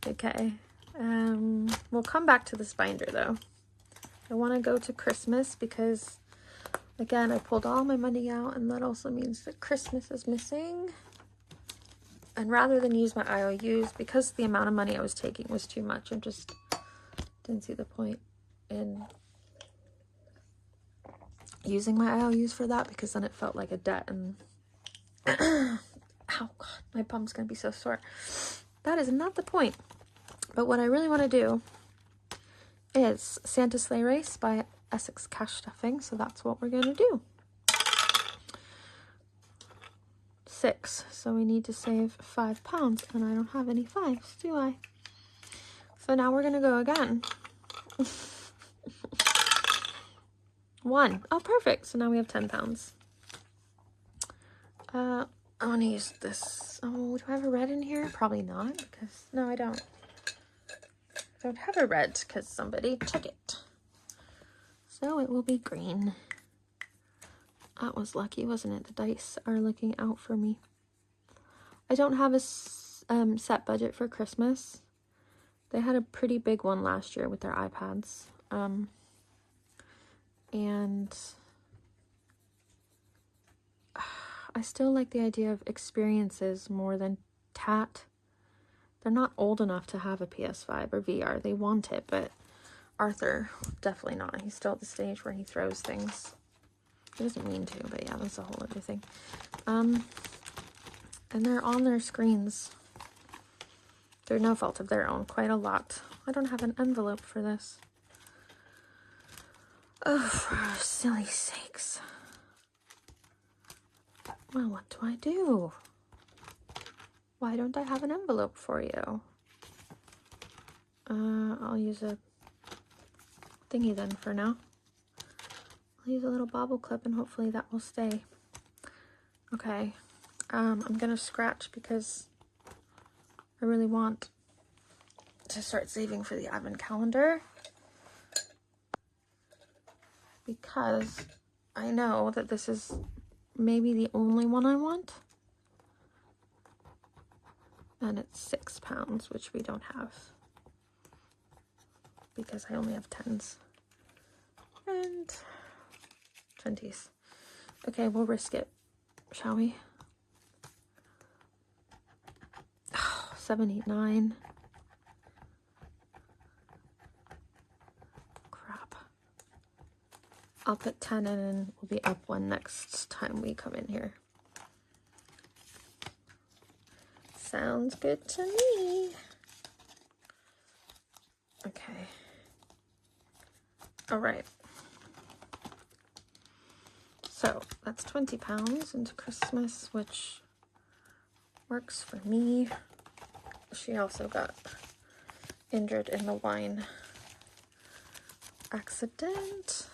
Okay. We'll come back to this binder, though. I want to go to Christmas because, again, I pulled all my money out, and that also means that Christmas is missing. And rather than use my IOUs, because the amount of money I was taking was too much, I just didn't see the point in using my IOUs for that, because then it felt like a debt, and ow, God, my bum's gonna be so sore. That is not the point. But what I really want to do is Santa Sleigh Race by Essex Cash Stuffing, so that's what we're gonna do. 6, so we need to save 5 pounds, and I don't have any 5s, do I? So now we're gonna go again. 1. Oh, perfect. So now we have 10 pounds. I want to use this. Oh, do I have a red in here? Probably not, because no, I don't. I don't have a red because somebody took it. So it will be green. That was lucky, wasn't it? The dice are looking out for me. I don't have a set budget for Christmas. They had a pretty big one last year with their iPads. And I still like the idea of experiences more than tat. They're not old enough to have a PS5 or VR. They want it, but Arthur, definitely not. He's still at the stage where he throws things. He doesn't mean to, but yeah, that's a whole other thing. And they're on their screens. They're no fault of their own, quite a lot. I don't have an envelope for this. Oh, for silly sakes. Well, what do I do? Why don't I have an envelope for you? I'll use a thingy then for now. I'll use a little bobble clip and hopefully that will stay. Okay. I'm gonna scratch because I really want to start saving for the advent calendar. because I know that this is maybe the only one I want. And it's £6, which we don't have because I only have 10s and 20s. Okay, we'll risk it, shall we? Oh, 7, 8, 9. Crap. I'll put 10 in and we'll be up one next time we come in here. Sounds good to me. Okay. All right. So that's £20 into Christmas, which works for me. She also got injured in the wine accident.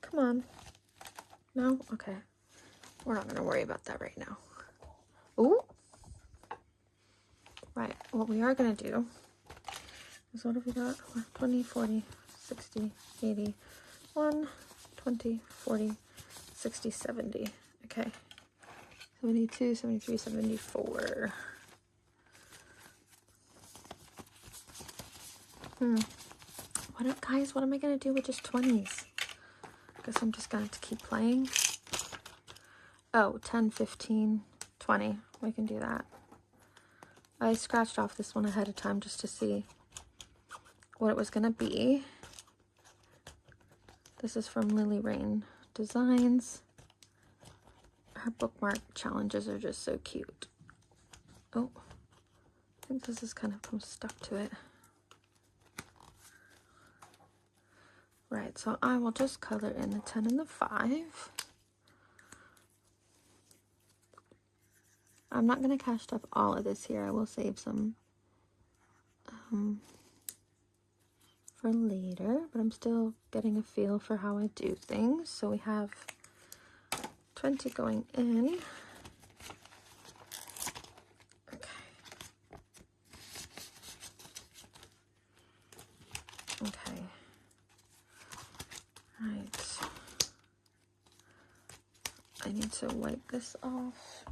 Come on. No? Okay. We're not going to worry about that right now. Ooh. Right. What we are going to do is, what have we got? 20, 40, 60, 80, 1, 20, 40, 60, 70. Okay. 72, 73, 74. Guys, what am I going to do with just 20s? Guess I'm just going to have to keep playing. Oh, 10, 15, 20. We can do that. I scratched off this one ahead of time just to see what it was going to be. This is from Lily Rain Designs. Her bookmark challenges are just so cute. Oh, I think this is kind of stuck to it. Right, so I will just color in the 10 and the 5. I'm not going to cast up all of this here. I will save some for later, but I'm still getting a feel for how I do things. So we have 20 going in. Okay. Right. I need to wipe this off.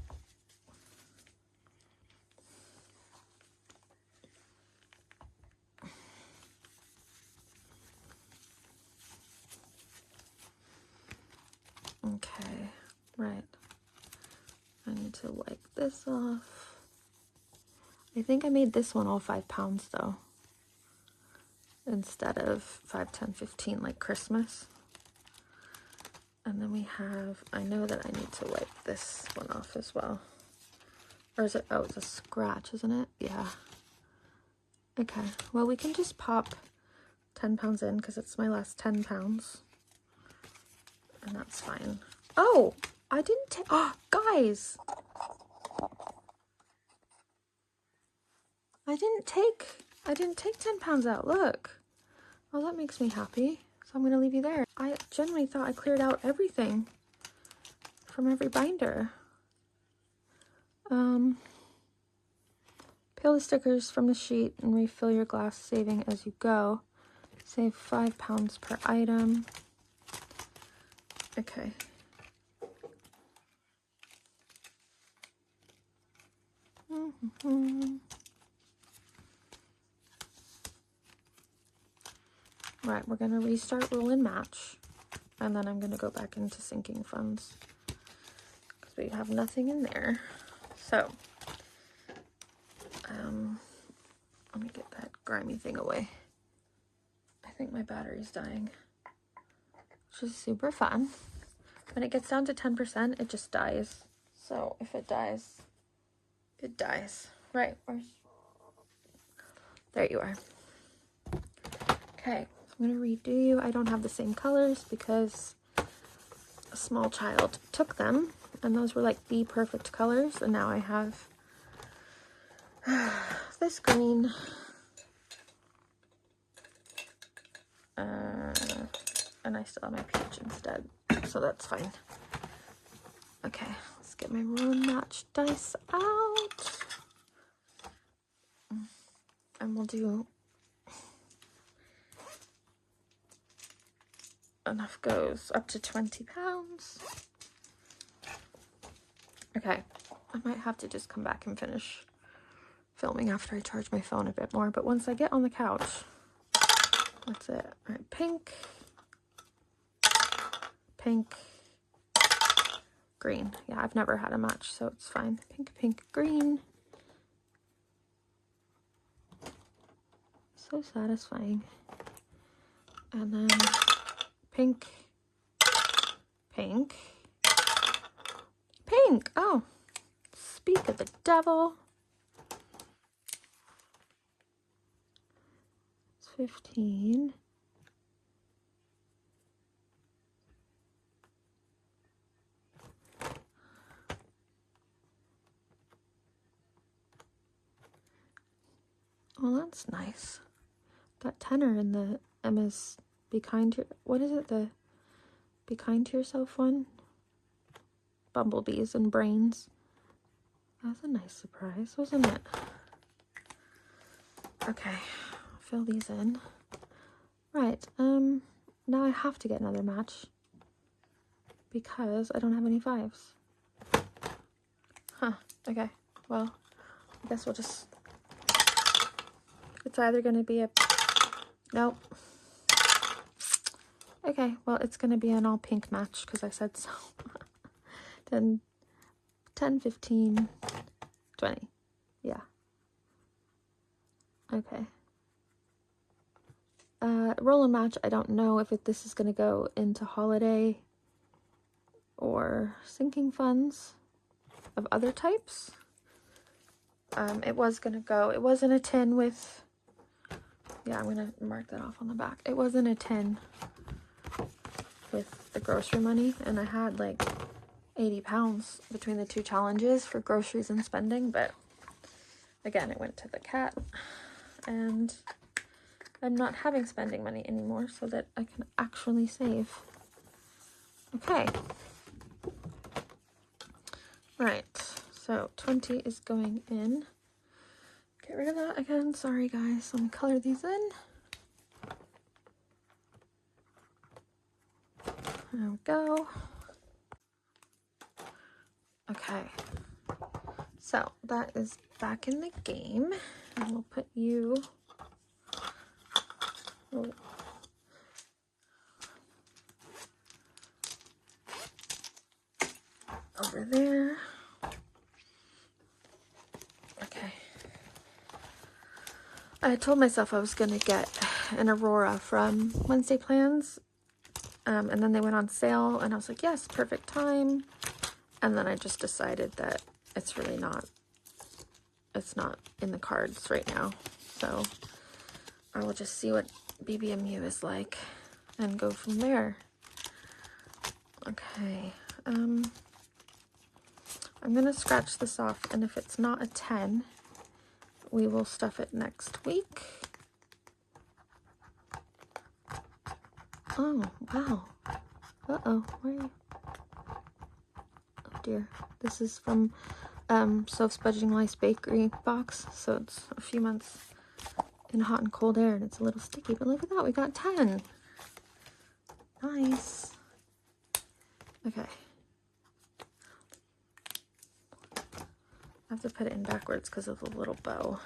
Okay, right. I need to wipe this off. I think I made this one all £5 though, instead of 5, 10, 15 like Christmas. And then we have, I know that I need to wipe this one off as well. Or is it, oh, it's a scratch, isn't it? Yeah. Okay, well, we can just pop £10 in because it's my last £10. And that's fine. Oh, I didn't take, oh, guys. I didn't take £10 out, look. Oh, that makes me happy. So I'm going to leave you there. I genuinely thought I cleared out everything from every binder. Peel the stickers from the sheet and refill your glass, saving as you go. Save £5 per item. Okay. Right, we're going to restart roll and match, and then I'm going to go back into sinking funds because we have nothing in there. So, let me get that grimy thing away. I think my battery's dying, which is super fun. When it gets down to 10%, it just dies. So if it dies, it dies. Right, there you are. Okay, I'm gonna redo you. I don't have the same colors because a small child took them, and those were like the perfect colors, and now I have this green, and I still have my peach instead, so that's fine. Okay, let's get my roll and match dice out, and we'll do enough goes up to 20 pounds. Okay, I might have to just come back and finish filming after I charge my phone a bit more, but once I get on the couch, that's it. All right, pink, pink, green. Yeah, I've never had a match, so it's fine. Pink, pink, green. So satisfying. And then pink, pink, pink. Oh, speak of the devil. It's 15. Well, that's nice. That tenor in the Emma's Be Kind to... What is it? The Be Kind to Yourself one? Bumblebees and Brains. That's a nice surprise, wasn't it? Okay, fill these in. Right, now I have to get another match because I don't have any 5s. Huh, okay, well, I guess we'll just... It's either going to be a... Nope. Okay, well, it's going to be an all pink match because I said so. 10, 15, 20. Yeah. Okay. Roll-in match, I don't know if this is going to go into holiday or sinking funds of other types. It was going to go... It was in a tin with... Yeah, I'm going to mark that off on the back. It was in a tin with the grocery money, and I had like 80 pounds between the 2 challenges for groceries and spending, but again, it went to the cat, and I'm not having spending money anymore so that I can actually save. Okay. Right, so 20 is going in. Get rid of that again. Sorry, guys. Let me color these in. There we go. Okay. So that is back in the game. And we'll put you... over there. Okay. I told myself I was going to get an Aurora from Wednesday Plans, and then they went on sale, and I was like, yes, perfect time. And then I just decided that it's really not, it's not in the cards right now. So I will just see what BBMU is like and go from there. Okay. I'm going to scratch this off, and if it's not a 10, we will stuff it next week. Oh, wow. Uh-oh, where are you? Oh dear. This is from Soph's Budgeting Lice Bakery box, so it's a few months in hot and cold air, and it's a little sticky, but look at that, we got 10. Nice. Okay. I have to put it in backwards because of the little bow.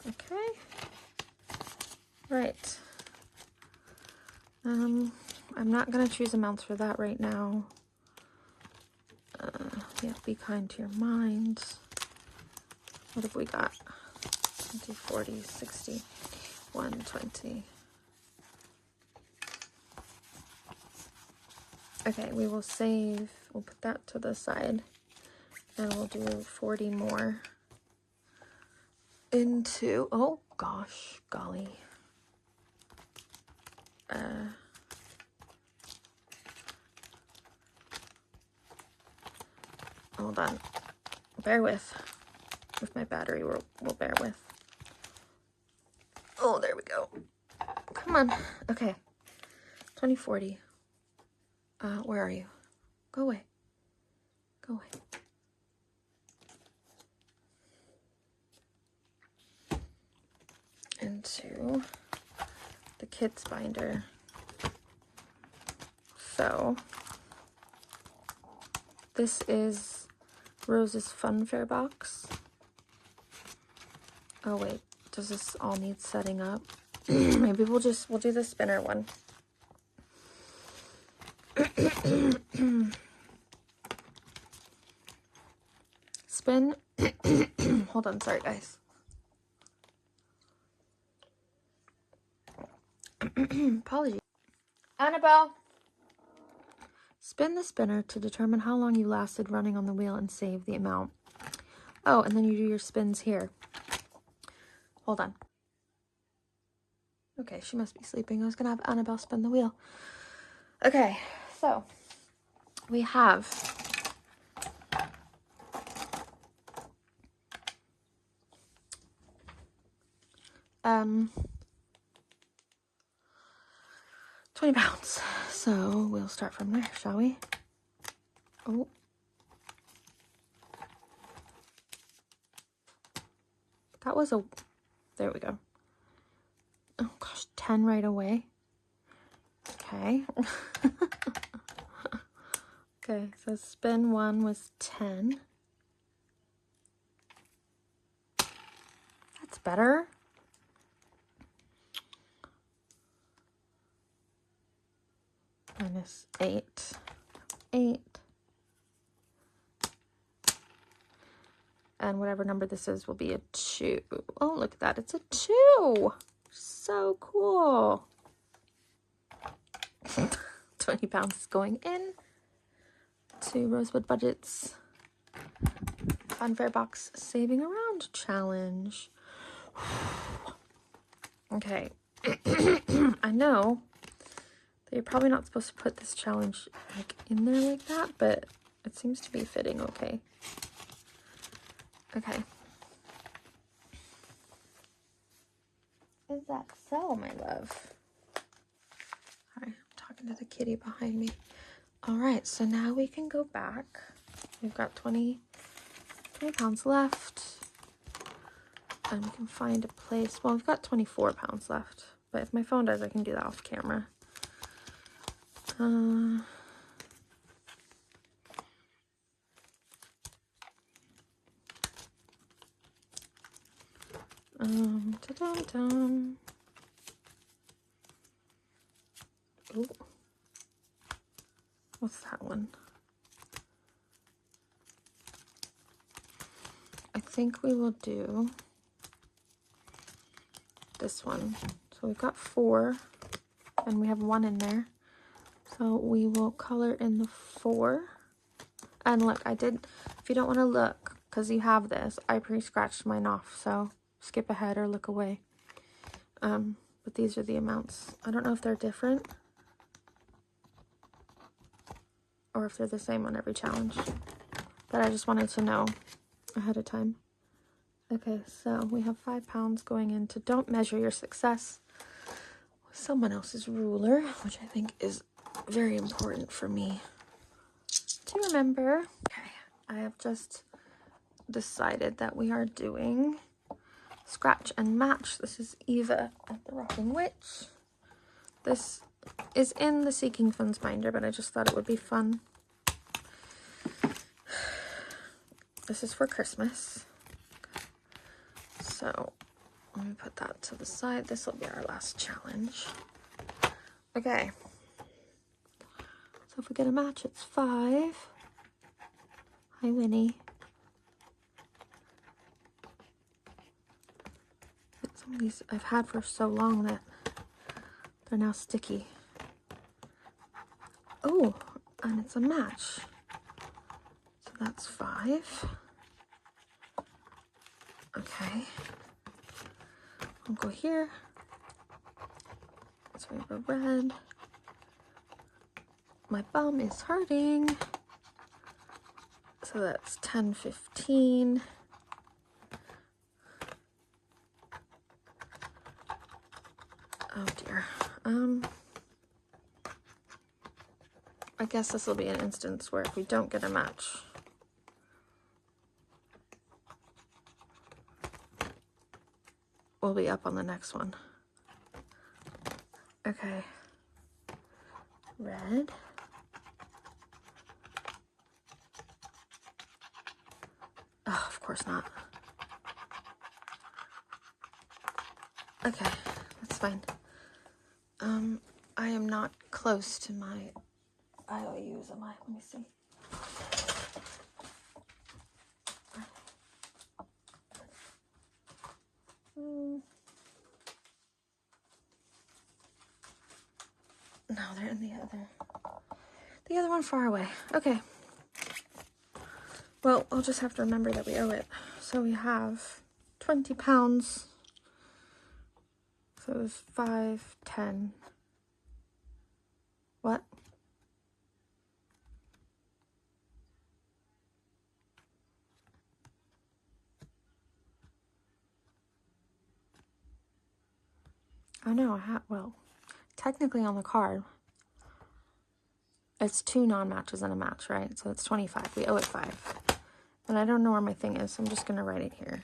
Okay. Right. I'm not going to choose amounts for that right now. Yeah, Be Kind to Your Mind. What have we got? 20, 40, 60, 120. Okay, we will save. We'll put that to the side. And we'll do 40 more into, oh gosh, golly. Hold on. Bear with my battery, we'll bear with. Oh, there we go. Come on. Okay. 2040. Where are you? Go away. Go away. Into the kids binder. So this is Rose's Funfair box. Oh wait, does this all need setting up? Maybe we'll do the spinner one. Spin. Hold on, sorry guys. Apologies. Annabelle! Spin the spinner to determine how long you lasted running on the wheel and save the amount. Oh, and then you do your spins here. Hold on. Okay, she must be sleeping. I was gonna have Annabelle spin the wheel. Okay, so we have £20. So we'll start from there, shall we? Oh. That was a, there we go. Oh gosh, 10 right away. Okay. Okay, so spin 1 was 10. That's better. Minus 8. 8. And whatever number this is will be a 2. Oh, look at that. It's a 2. So cool. £20 is going in to Rosewood Budget's Funfair Box Saving Around Challenge. Okay. I know that you're probably not supposed to put this challenge like in there like that, but it seems to be fitting okay. Okay. Is that so, my love? Sorry, I'm talking to the kitty behind me. All right, so now we can go back. We've got 20 pounds left. And we can find a place. Well, we've got 24 pounds left. But if my phone does, I can do that off camera. Ta-dum-dum. Ooh. What's that one? I think we will do this one. So we've got 4 and we have 1 in there. So we will color in the 4. And look, I did, if you don't want to look, because you have this, I pre-scratched mine off. So skip ahead or look away. But these are the amounts. I don't know if they're different or if they're the same on every challenge. But I just wanted to know ahead of time. Okay, so we have 5 pounds going into Don't Measure Your Success with someone else's ruler, which I think is very important for me to remember. Okay, I have just decided that we are doing Scratch and Match. This is Eva at the Rocking Witch. This is in the Seeking Funds binder, but I just thought it would be fun. This is for Christmas. So let me put that to the side. This will be our last challenge. Okay. So if we get a match, it's 5. Hi, Winnie. Some of these I've had for so long that they're now sticky. Oh, and it's a match. So that's 5. Okay. I'll go here. So we have a red. My bum is hurting. So that's 10, 15. Oh dear. I guess this will be an instance where if we don't get a match, we'll be up on the next one. Okay. Red. Oh, of course not. Okay, that's fine. I am not close to my IOUs, am I? Let me see. No, they're in the other one far away. Okay. Well, I'll just have to remember that we owe it. So we have 20 pounds. So it was 5, 10. What? Oh no, well, technically on the card, it's 2 non-matches and a match, right? So it's 25. We owe it 5. And I don't know where my thing is, so I'm just going to write it here.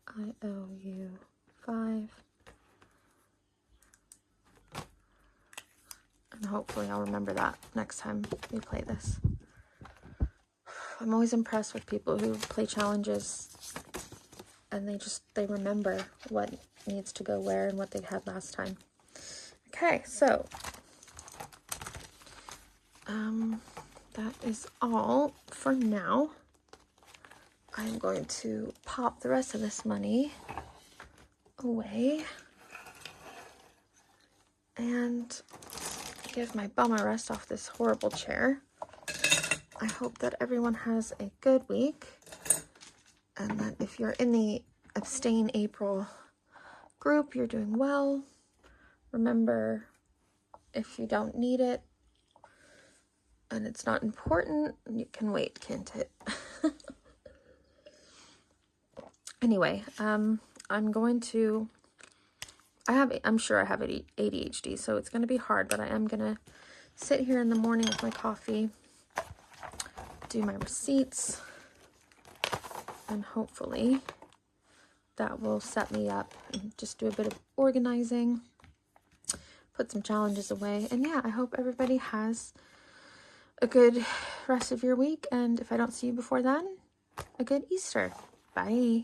I owe you 5. And hopefully I'll remember that next time we play this. I'm always impressed with people who play challenges and they remember what needs to go where and what they had last time. Okay, so that is all for now. I'm going to pop the rest of this money away and give my bum a rest off this horrible chair. I hope that everyone has a good week, and that if you're in the Abstain April group, you're doing well. Remember, if you don't need it and it's not important, you can wait, can't it? Anyway, I'm sure I have ADHD, so it's going to be hard, but I am going to sit here in the morning with my coffee, do my receipts, and hopefully that will set me up and just do a bit of organizing, put some challenges away. And yeah, I hope everybody has a good rest of your week, and if I don't see you before then, a good Easter. Bye.